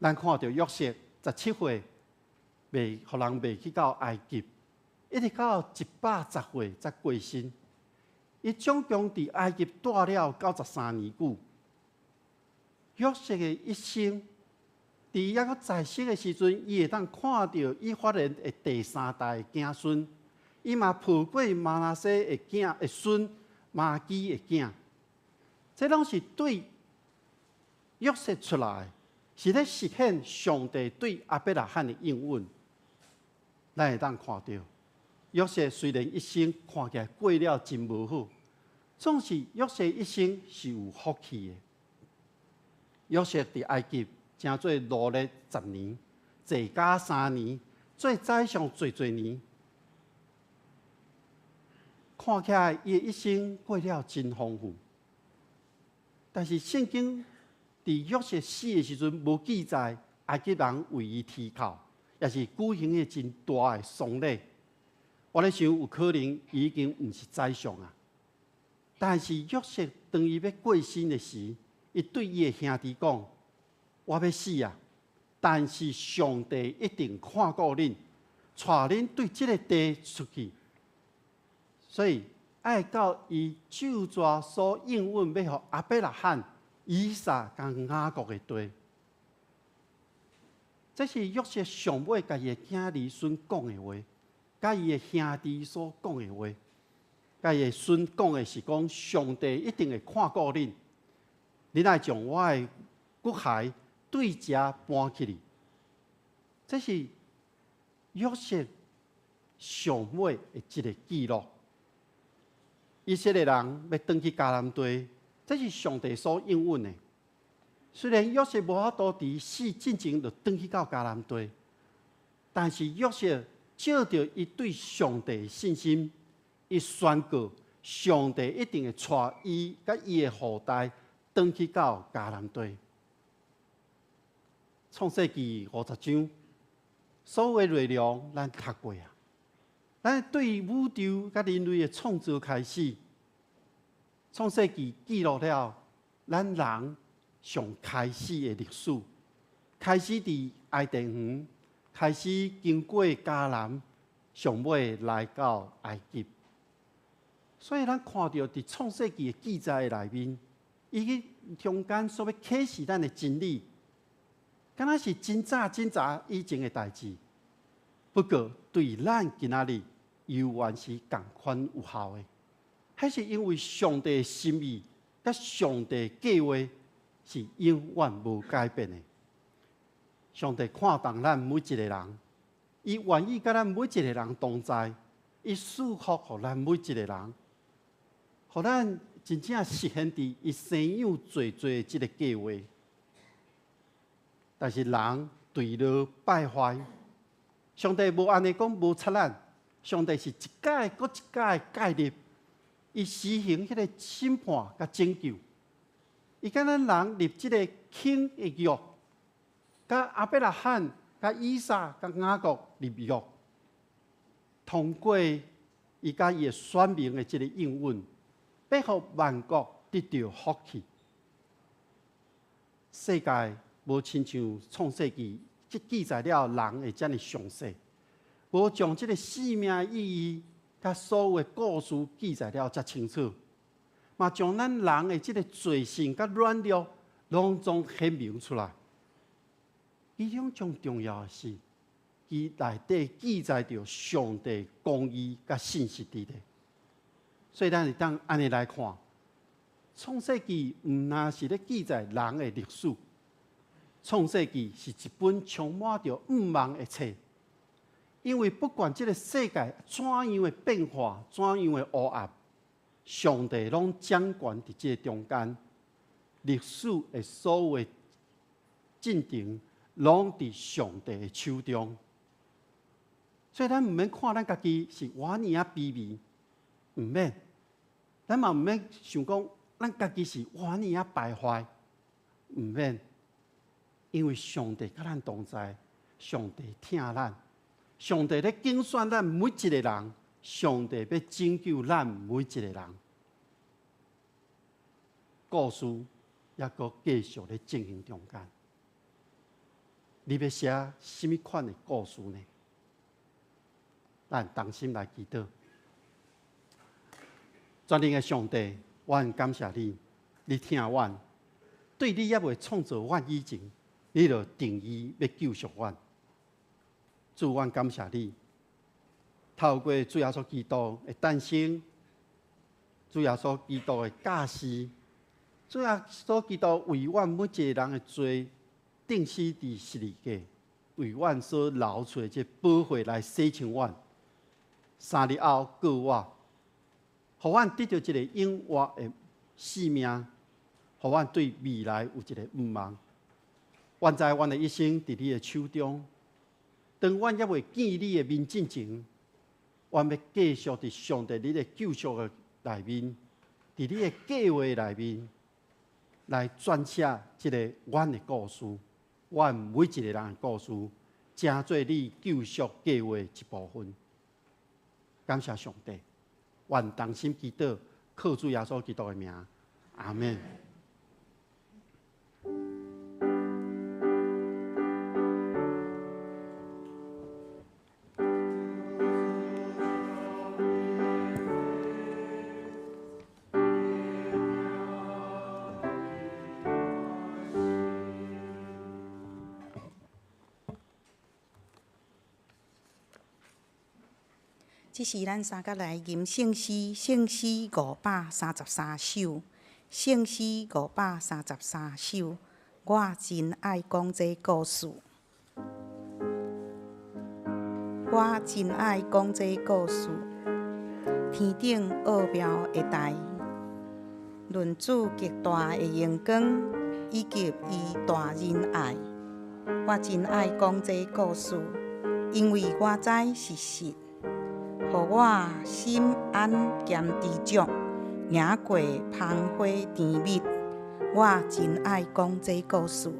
咱看到约瑟17岁，被互人卖去到埃及，一直到110岁才过身。伊总共伫埃及住了93年久。约瑟的一生，伫抑个在世的时阵，伊会当看到以法莲的第3代子孙，伊嘛抱过玛拿西的孙玛基的囝，这拢是对约瑟出来，是咧实现上帝对亚伯拉罕的应允。咱会当看到，约瑟虽然一生看起来过了真无好，总是约瑟一生是有福气的。约瑟伫埃及正做奴隶10年，在家3年，做宰相最年。看起来伊的一生过了真丰富，但是圣经伫约瑟死的时阵无记载埃及人为伊啼哭，也是举行的真大的丧礼。我咧想，有可能伊已经毋是宰相啊。但是约瑟当伊要过身的时，伊对伊的兄弟讲：“我要死啊！但是上帝一定看顾恁，带恁对这个地出去。所以爱到伊咒诅所应允，要互亚伯拉罕、以撒甲雅各的地。这是约瑟上尾甲伊的囝儿孙讲的话，甲伊的兄弟所讲的话，甲伊的孙讲的是讲，上帝一定会看顾恁。恁爱将我的骨骸对遮搬起哩。这是约瑟上尾的一个记录。以色列人要回去迦南地，这是上帝所应允的。虽然约瑟无法度伫死之前就回去到迦南地，但是约瑟照着伊对上帝的信心，伊宣告上帝一定会带伊甲伊的后代回去到迦南地。创世纪50章，所有的内容咱读过啊。咱对宇宙甲人类的创造开始，创世纪记录了咱人上开始的历史，开始伫爱甸园，开始经过迦南，上尾来到埃及。所以咱看到伫创世纪的记载内面，伊去中间所要启示咱的真理，敢若是真早以前的代志。不过对咱今仔日犹原是同款有效的，迄是因为上帝的心意甲上帝的计划是永远无改变的。上帝看重咱每一个人，伊愿意甲咱每一个人同在，伊祝福互咱每一个人，互咱真正实现伫伊生养最的这个计划。但是人对了败坏，上帝无安尼讲无插咱。上帝是一届搁一届介入，伊施行迄个审判甲拯救。伊甲咱人立即个庆的约，甲亚伯拉罕、甲以撒、甲雅各立约，通过伊甲伊的选民的即个应允，要互万国得到福气。世界无亲像创世纪记载了人会遮尔详细。无将这个生命意义甲所有的故事记载了遮清楚，嘛将咱人的这个罪性甲软弱拢总显明出来。其中最重要的是，伊内底记载着上帝公义甲信实伫咧。所以咱会当安尼来看，创世纪毋单是咧记载人的历史，创世纪是一本充满着毋茫的册。因为不管这个世界怎样的变化，怎样的乌暗，上帝拢掌权伫这中间。历史的所有的进程，拢伫上帝的手中。所以咱毋免看咱家己是偌尔啊卑微，毋免。咱嘛毋免想讲，咱家己是哇你啊败坏，毋免，因为上帝甲咱同在，上帝听咱，上帝咧竞选咱每一个人，上帝要拯救咱每一个人。故事也阁继续咧进行中间。你要写什么款的故事呢？咱同心来祈祷。全能的上帝，阮感谢你，你听阮，对你还未创造阮以前，你就定义要救赎阮。主，阮感谢你，透过主耶稣基督的诞生，主耶稣基督的驾驶，主耶稣基督为阮每一个人的罪定死伫十字架，为阮所流出的这宝血来洗净阮。3日后告我，互阮得到一个永活的生命，互阮对未来有一个盼望。愿在阮的一生伫你的手中，当阮还未见你的面之前，阮要继续伫上帝你的救赎的内面，伫你的计划内面，来撰写这个阮的故事，阮每一个人的故事，成做你救赎计划的一部分。感谢上帝，愿同心祈祷，靠主耶稣基督的名，阿门。这是咱三甲来吟圣诗，圣诗533首，圣诗533首。我真爱讲这故事，我真爱讲这故事。天顶奥妙的台，论主极大的荣光，以及伊大仁爱。我真爱讲这故事，因为我知是实。予我心安兼知足，行过芳花甜蜜。我真爱讲这故事，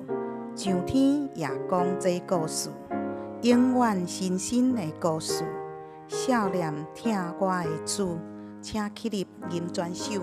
上天也讲这故事，永远新新的故事。少年听我的主，请起立吟全首。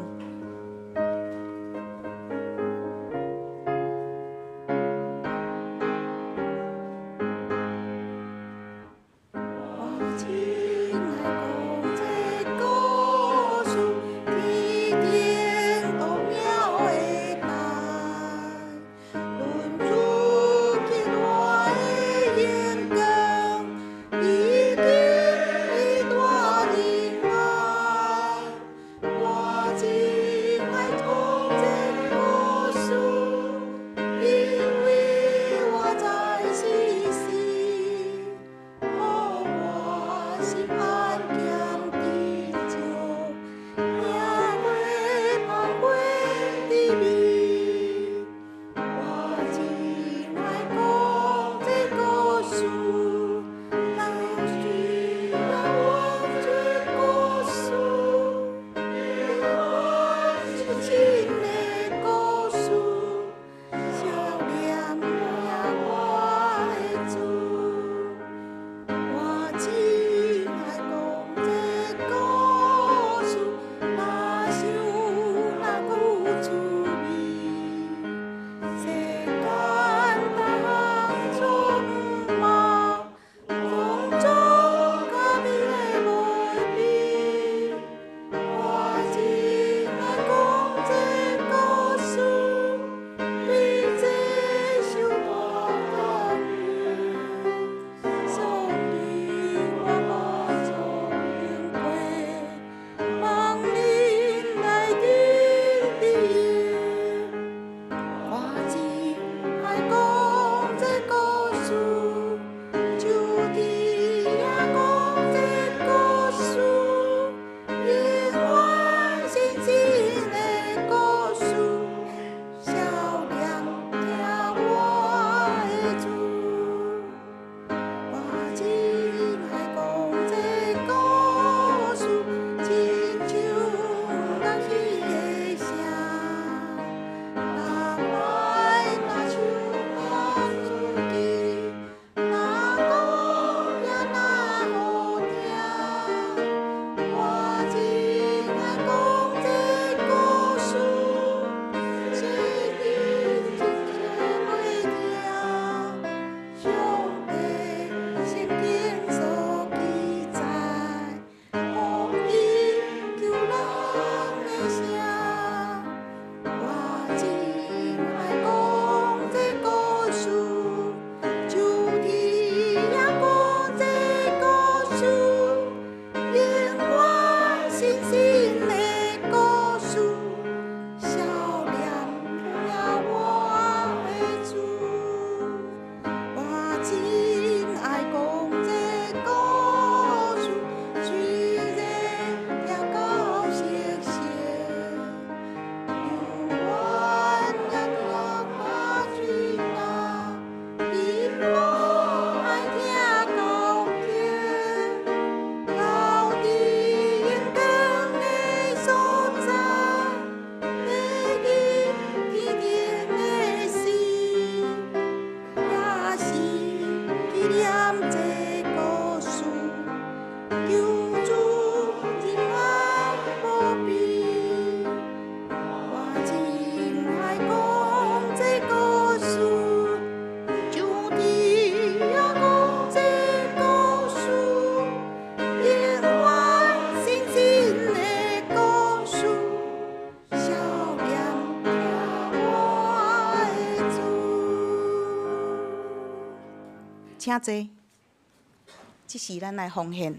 请坐。即是咱来奉献。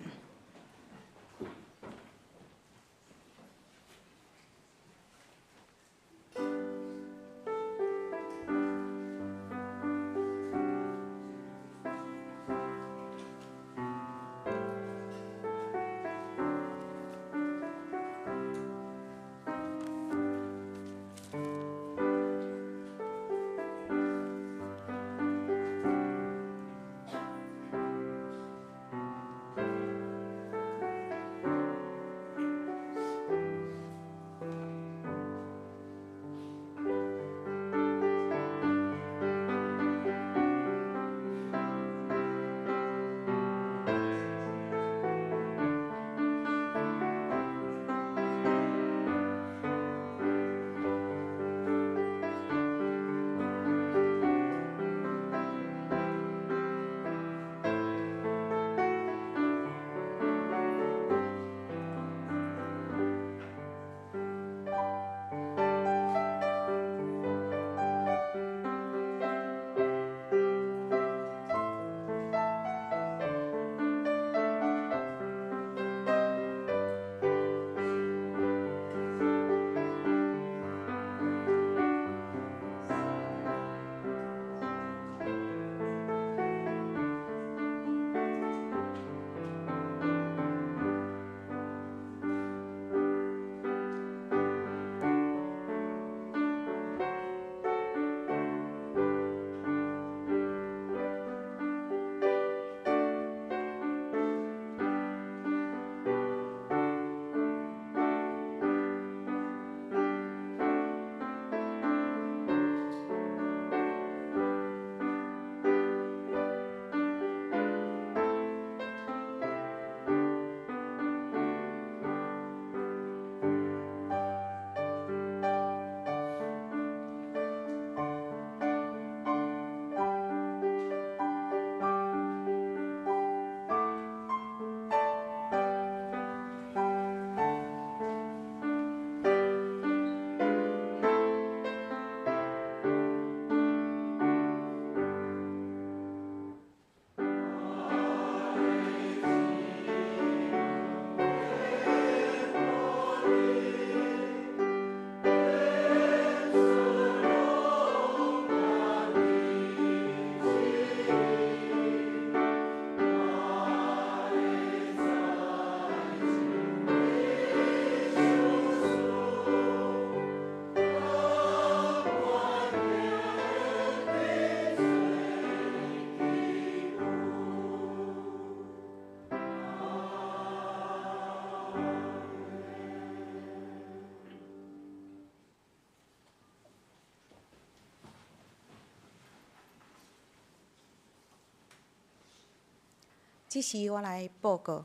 即时我来报告，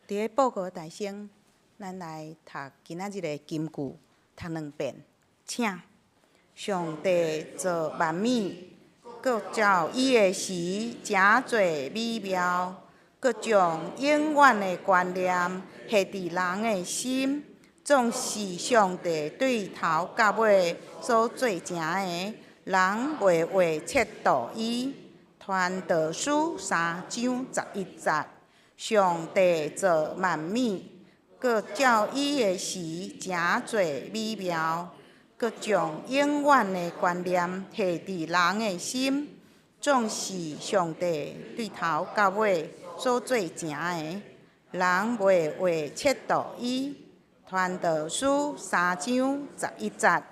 伫咧报告台先，咱来读今仔日的金句，读2遍，请。上帝造万物，搁照伊的时诚侪美妙，搁将永远的观念下伫人的心，总是上帝对头到尾所做成的，人袂话测度伊。传道书3章11节，上帝造万物，搁照伊的时诚侪美妙，搁将永远的观念下伫人的心，总是上帝对头到尾所做成的，人袂话测度伊。传道书3章11节。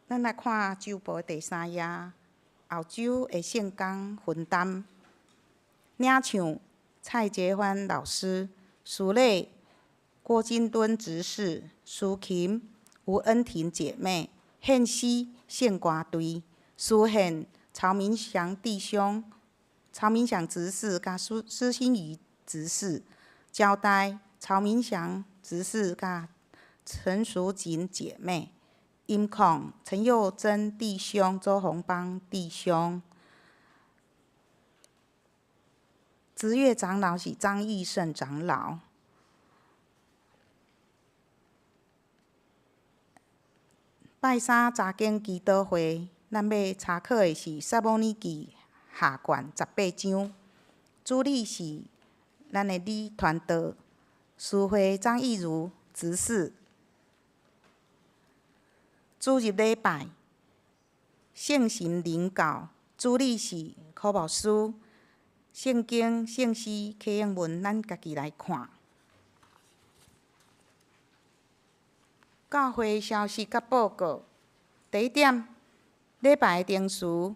咱来看周报第3页，后周的圣工分担，领唱蔡杰欢老师、属类郭金敦执事、苏琴、吴恩婷姐妹，献诗献歌队，书献曹明祥弟兄、曹明祥执事甲施心怡执事，交代曹明祥执事甲陈淑锦姐妹。音控陈佑珍弟兄、周宏邦弟兄，职乐长老是张义胜长老。拜三查经祈祷会，咱要查考的是《撒母耳记》下卷18章，主理是咱的李传道、书会张义如执事。主日礼拜，圣神领教，主理是柯牧师。圣经、圣诗、启应文，咱家己来看。教会消息甲报告：第一点，礼拜的定时伫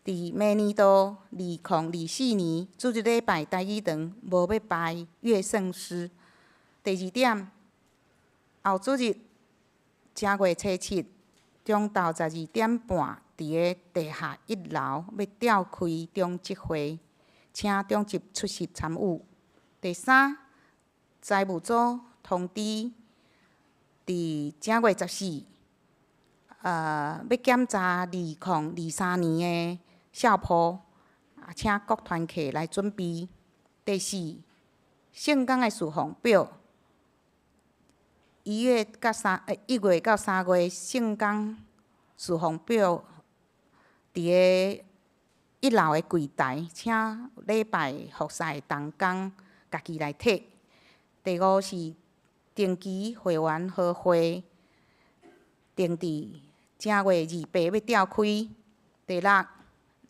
明年度2024年主日礼拜第二堂无要拜乐圣诗。第二点，后主日正月初7中昼12点半，伫个地下1楼要召开中集会，请中集出席参与。第三，财务组通知，伫正月14，要检查2023年的校谱，请各团契来准备。第四，圣工的事奉表1月到3月圣工事奉表，伫个1楼的柜台，请礼拜服侍的同工家己来摕。第五是定期会员好会，定伫正月28要召开。第六，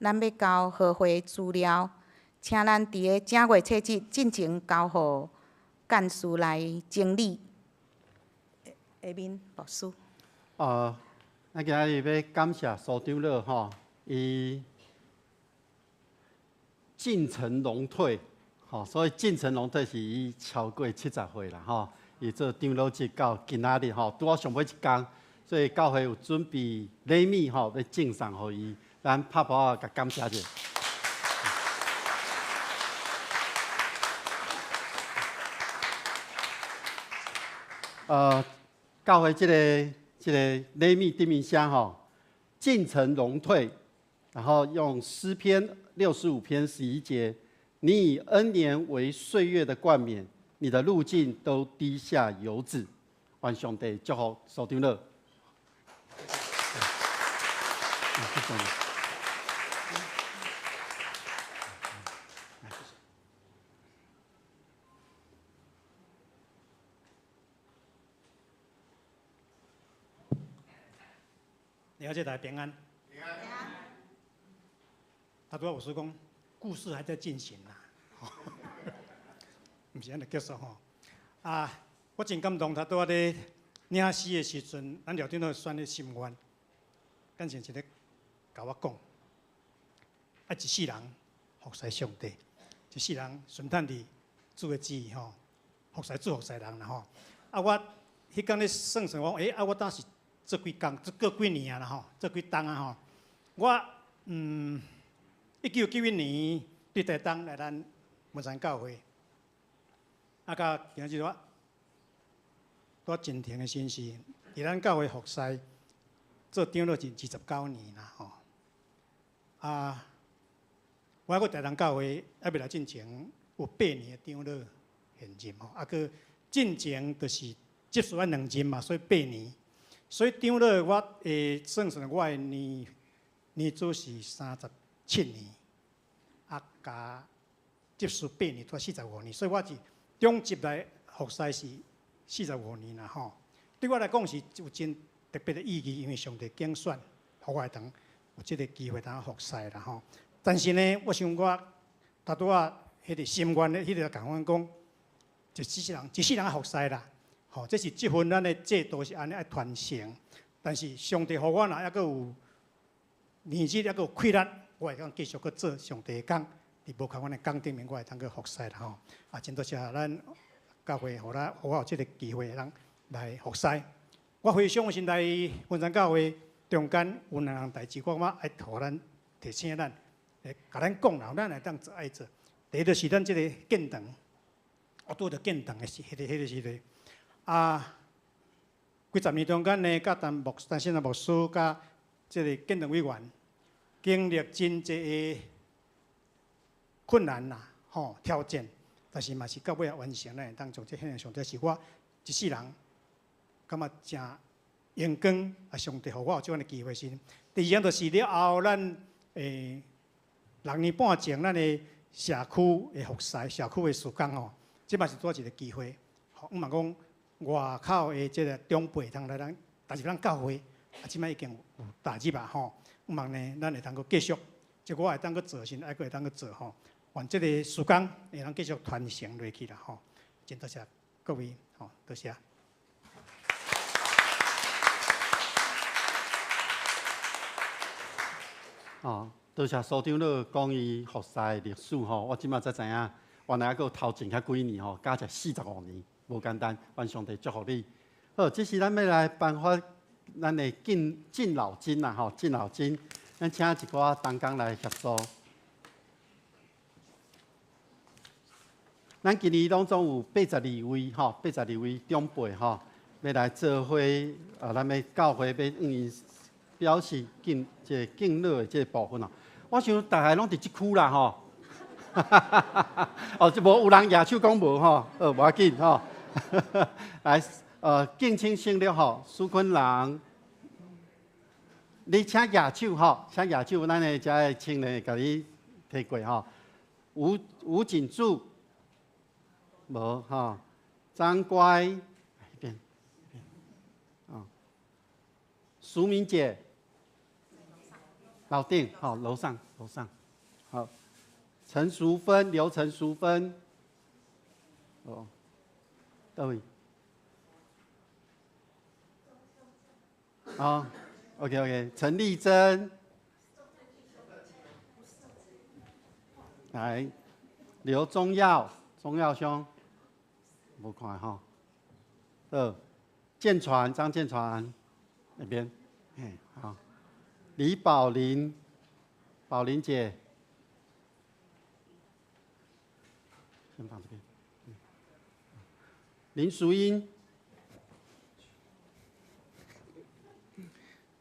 咱要交好会资料，请咱伫个正月初7进前交互干事来整理。下面牧师。咱今日要感谢苏长老吼，伊进城荣退，吼，所以进城荣退是伊超过70岁啦，吼，伊做长老职到今仔日吼，拄好上尾一天，所以教会有准备礼物吼，要赠送互伊，咱拍拍啊，甲感谢者。教会这个礼物顶面写吼，进城荣退，然后用诗篇65篇11节，你以恩年为岁月的冠冕，你的路径都滴下油脂。愿上帝祝福苏长老。了解大家平安。平安。他对我说讲，故事还在进行啦，唔是安尼结束吼。我真感动，他对我咧领诗的时阵，咱聊天都选咧心愿，感情是咧甲我讲，一世人服侍上帝，一世人顺坦伫主的旨意吼，服侍主服侍人啦吼。我迄天咧算算讲，我当时。做几工，做过几年啊啦吼，做几冬啊吼。我1991年对第冬来咱文山教会，到今日我真甜的心事，伫咱教会服侍做长老是29年啦吼。我还佫第冬教会还未来进前有8年的长老现任吼，佫进前就是接受咱2任嘛，所以8年。所以长老，我算算我的年资是37年，加接受8年，拖45年，所以我是中级来服侍是45年啦吼。对我来讲是有真特别的意义，因为上帝拣选，互我通有这个机会通服侍啦吼。但是呢，我想我他拄啊，迄个心愿的迄个共阮讲，一世人服侍啦。吼，这是这份咱的制度是安尼爱传承，但是上帝互我若还佫有年纪，还佫有气力，我会当继续佫做上帝的工，伫无共款的工顶面，我会当佫服侍啦吼。真多谢咱教会，互我有这个机会通来服侍。我回想是来文山教会中间有两样代志，我爱互咱提醒咱，甲咱讲啦，咱会当做爱做。第一就是咱这个建堂，我拄着建堂的是迄个时阵。几十年中间呢，甲陈先生牧师甲即个建堂委员，经历真济个困难啦，挑战，但是嘛是到尾完成咱会当从这现象上，这是我一世人感觉真阳光啊，上帝互我有这款的机会先。第二样就是了后，咱6年半前咱的社区的服侍、社区的事工吼，这嘛是多一个机会。毋嘛讲外口的这个长辈通来咱踏入咱教会，啊，即摆已经有踏入啊吼。毋嘛呢，咱会当阁继续，即我会当阁做，先还阁会当阁做吼。愿这个事工会当继续传承落去啦吼。真多谢各位吼，多谢。哦，多谢所长了讲伊服侍的历史吼，我即马才知影，原来还阁头前遐几年吼，加起来45年，无简单。愿上帝祝福你。好，这是咱要来颁发咱的敬老金啦吼，敬老金，咱请一寡同工来协助。咱今年当中有82位吼，82位长辈吼，要来做伙咱要教会要因表示敬老的这个部分哦。我想大概拢伫即区啦吼。哦，就无有人举手讲无吼，无要紧吼。来，敬请省略吼，苏坤人，你请举手吼，请举手，咱的遮个青年甲你提过吼。吴景柱。无哈，张乖，一边，啊，淑敏姐，老店，好，楼上，好，陈淑芬，刘陈淑芬，哦，到位，好 ，OK， 陈丽珍，来，刘宗耀兄。无看吼，建传张建传那边，嘿好，李宝林姐，先放这边，林淑英，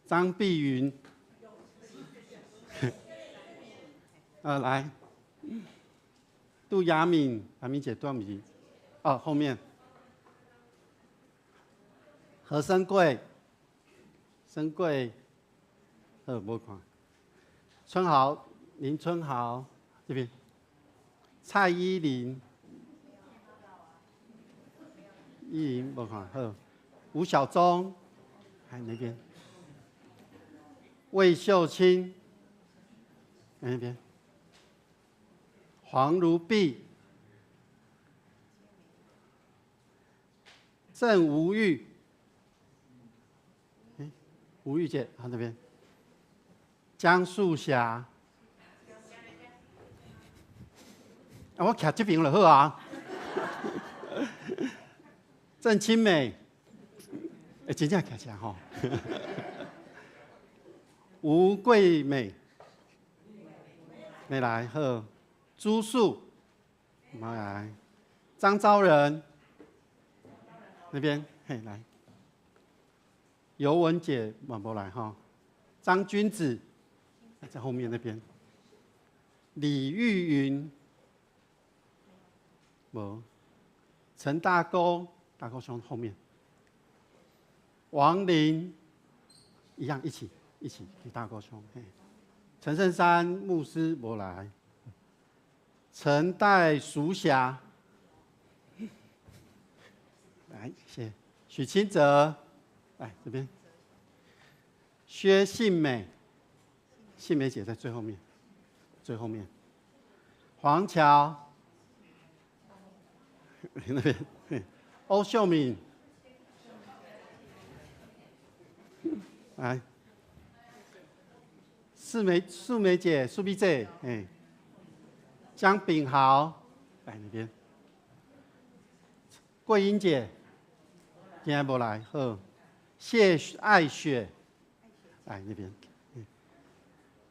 张碧云，来，杜雅敏姐杜雅敏。哦，后面何生贵，无看。春豪，林春豪这边，蔡依林无看。好，吴小忠，还那边。魏秀清，那边。黄如碧。郑吴玉，吴玉姐，她那边。江素霞，我徛这边就好啊。郑清美，真正徛起来吼。吴桂美，没来好。朱素，没来。张昭仁。那边，嘿，来，尤文姐没来哈，张君子在后面那边，李玉云，没，陈大沟兄后面，王林，一样一起给大沟兄，嘿，陈胜山牧师没来，陈代淑霞。来，谢谢许清哲，来这边。薛信美姐在最后面，黄乔，那边，欧秀敏，来，素梅姐，素碧姐，江炳豪，来那边。桂英姐。今天没来，好，谢爱雪，来那边，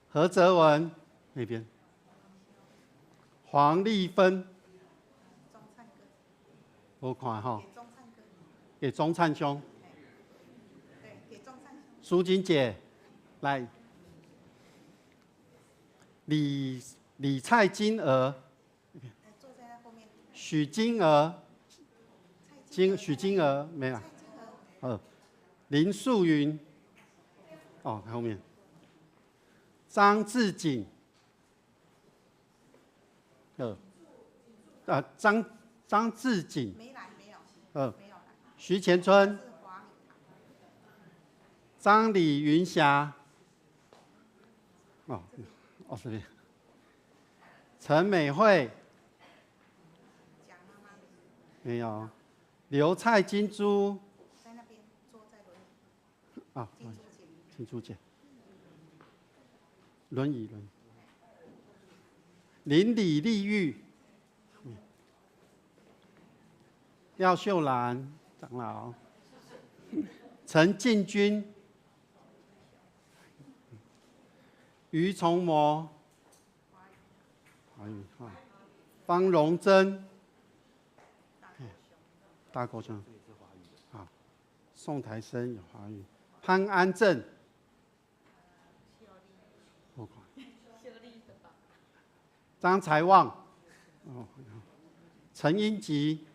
何泽文那边，黄丽芬，我看哈，给钟灿兄，苏金姐，来，李蔡金娥，许金娥。许金娥没来，林素云，哦，后面，张志景，张志景，没来，没有，没有来。徐前春，张李云霞，哦，这边，陈美惠，没有，刘蔡金珠，在那边坐在轮椅。啊，金珠姐，轮椅。林李丽玉，廖秀兰长老，陈进军，于崇模，方荣珍，大国兄，好，宋台生有华语，潘安正，张才旺，陈英吉，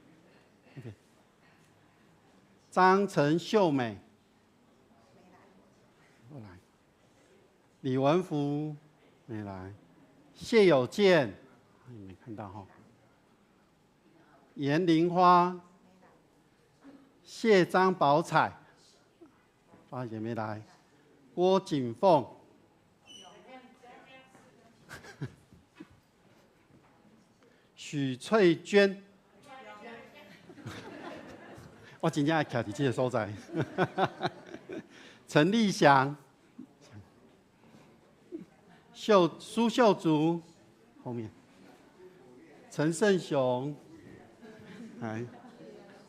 张陈秀美，不来，李文福没来，谢有健，你没看到哈，严玲花，谢张宝彩，也没来，郭景凤。许翠娟，我真正爱徛伫这个所在。陈立祥，苏秀竹，后面，陈胜雄，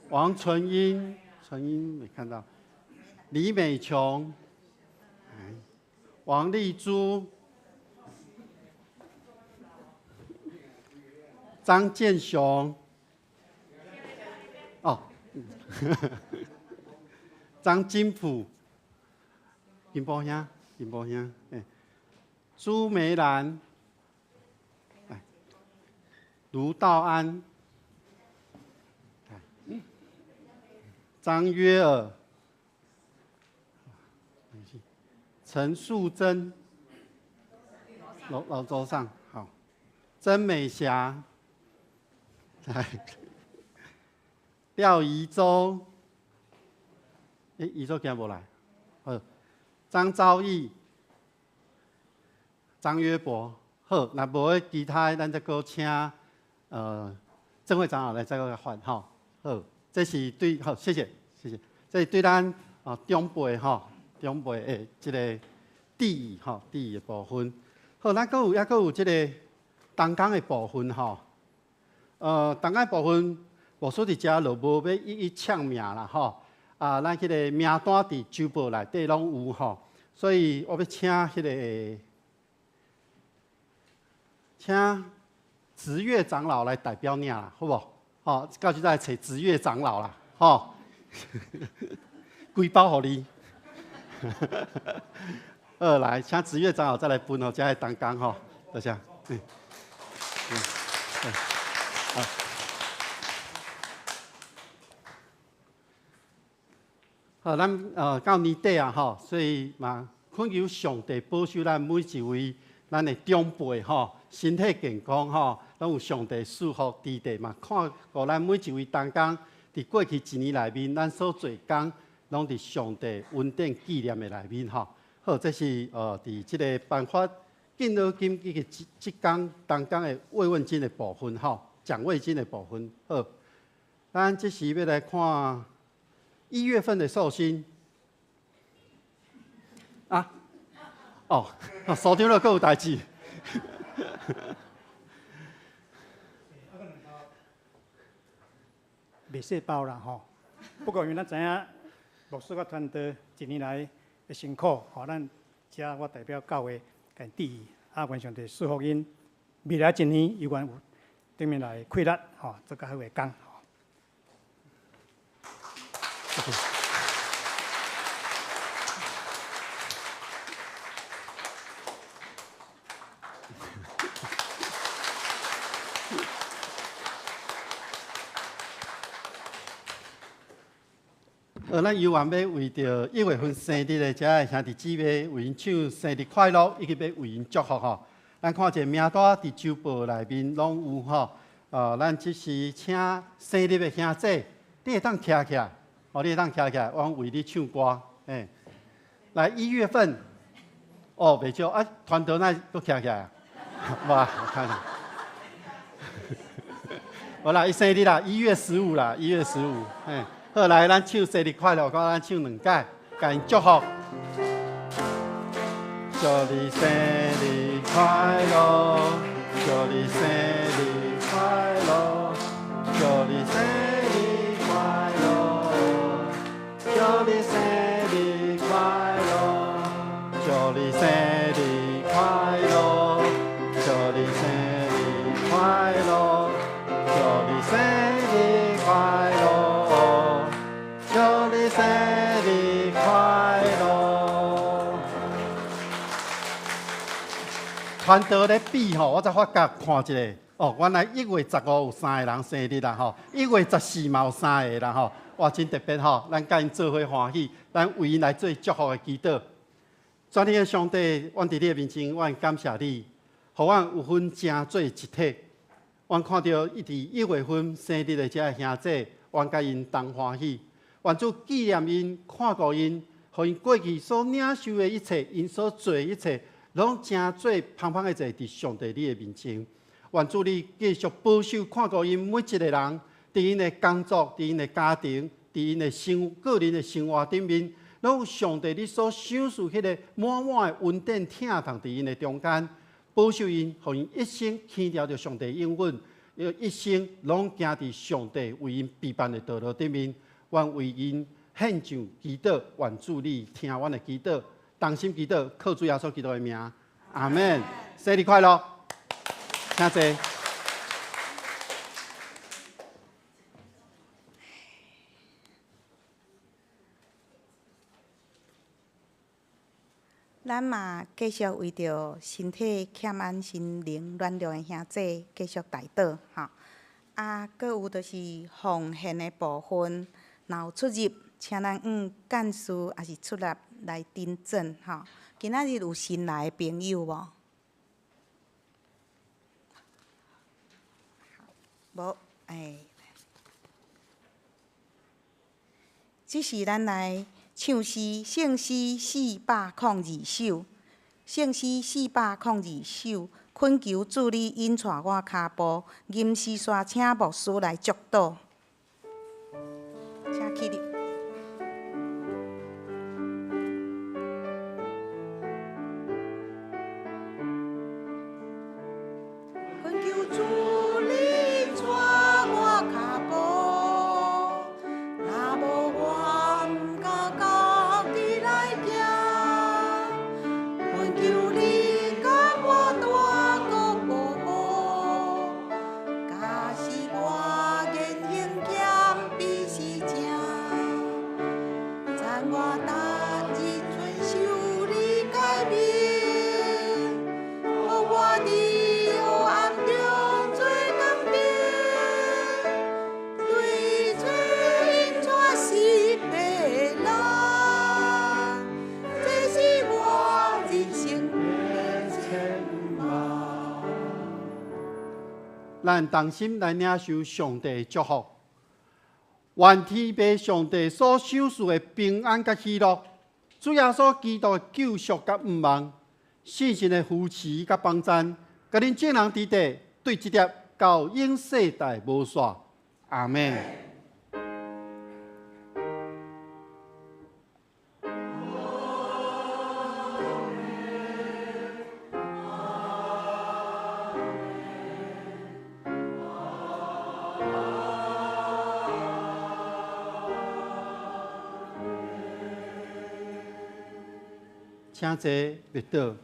王纯英没看到，李美琼，王丽珠。张建雄，哦，张金普，金波兄，朱梅兰，卢道安，张约尔，陈素贞，老桌上好，曾美霞。廖宜洲，宜洲今日无来。张昭义、张约伯，好，那无诶其他，咱再搁请郑会长老来再搁发吼。好，这是对，好，谢谢。这是对咱长辈诶，即个地义地义诶部分。好，咱搁有即个东港诶部分吼。东港部分无说伫遮，就无要一一唱名啦吼。咱迄个名单伫周报内底拢有吼，所以我要请请执月长老来代表念啦，好无？到时再找执月长老啦，吼。规包互你。来，请执月长老再来分吼，遮个东港吼，多谢。好，咱到年底啊吼，所以嘛恳求上帝保守咱每一位咱的长辈吼，身体健康吼，拢有上帝祝福之地嘛。看互咱每一位同工，伫过去一年内面，咱所做工，拢伫上帝恩典纪念的内面吼。好，这是伫即个颁发敬老金以及即工同工的慰问金的部分吼，奖慰金的部分。好，咱这时要来看1月份的寿星。所长了，阁有代志。袂细胞啦吼，不过因为咱知影牧师甲团队一年来的辛苦，吼，咱遮我代表教会甲致意，愿上帝祝福因未来一年有愿有顶面来快乐，吼，做较好的工。咱游园要为着1月份生日的遮个兄弟姊妹，为因唱生日快乐，以及要为因祝福吼。咱看者名单伫周报内面拢有吼。咱即时请生日的兄弟，你会当徛起来，你会当徛起来，我为你唱歌。来1月份，袂少啊，团队那都徛起来啊，哇，我看看。好啦，伊生日啦，1月15啦，1月15，好来，咱唱生日快乐，咱唱2届，甲因祝福。祝你生日快乐，祝你生日快乐，祝你生日快乐，祝你生日快乐，祝你生日快乐，祝你生日快乐，祝你生日快乐，祝你生日快乐。团队咧比吼，我才发觉看一下，原来1月15有3个人生日啦吼，1月14嘛有3个啦吼，哇，真特别吼，咱甲因做伙欢喜，咱为因来做祝福的祈祷。全体的上帝，阮伫你的面前，阮感谢你，互阮有份正做一体。阮看到伊伫1月份生日的遮个兄弟，阮甲因同欢喜，愿主纪念因，看顾因，互因过去所领受的一切，因所做的一切。拢真做芳芳的坐伫上帝你的面前，愿主你继续保守看顾因每一个人，伫因的工作、伫因的家庭、伫因的个人的生活顶面，拢有上帝你所享受迄个满满的稳定疼痛伫因的中间，保守因，互因一生牵条着上帝应允，一生拢行伫上帝为因备办的道路顶面，愿为因献上祈祷，愿主你听阮的祈祷。同心祈祷，靠主耶稣基督的名，阿门。生日快乐，请坐。咱嘛继续为着身体欠安心灵软弱的兄弟继续代祷吼。搁有就是奉献的部分，若有出入，请咱干事也是出来订正吼。今仔日有新来的朋友无？无，这是咱来唱诗，圣诗402首，圣诗402首，恳求主你引带我脚步，吟诗刷请牧师来祝祷，请起立。咱同心来领受上帝的祝福，愿天父上帝所享受的平安甲喜乐，主耶稣基督的救赎甲毋忘，信心的扶持甲帮赞，甲恁众人伫地对一碟到永世代无煞。阿门。请坐，别倒。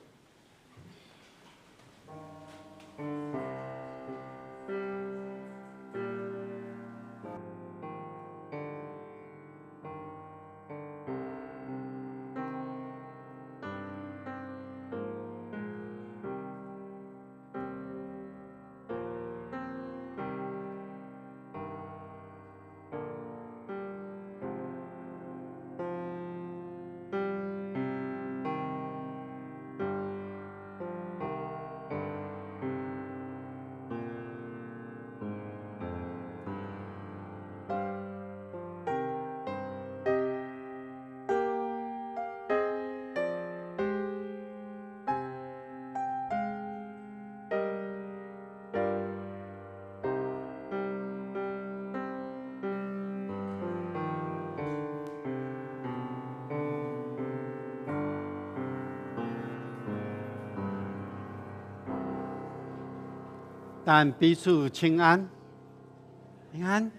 但彼此请安，平安。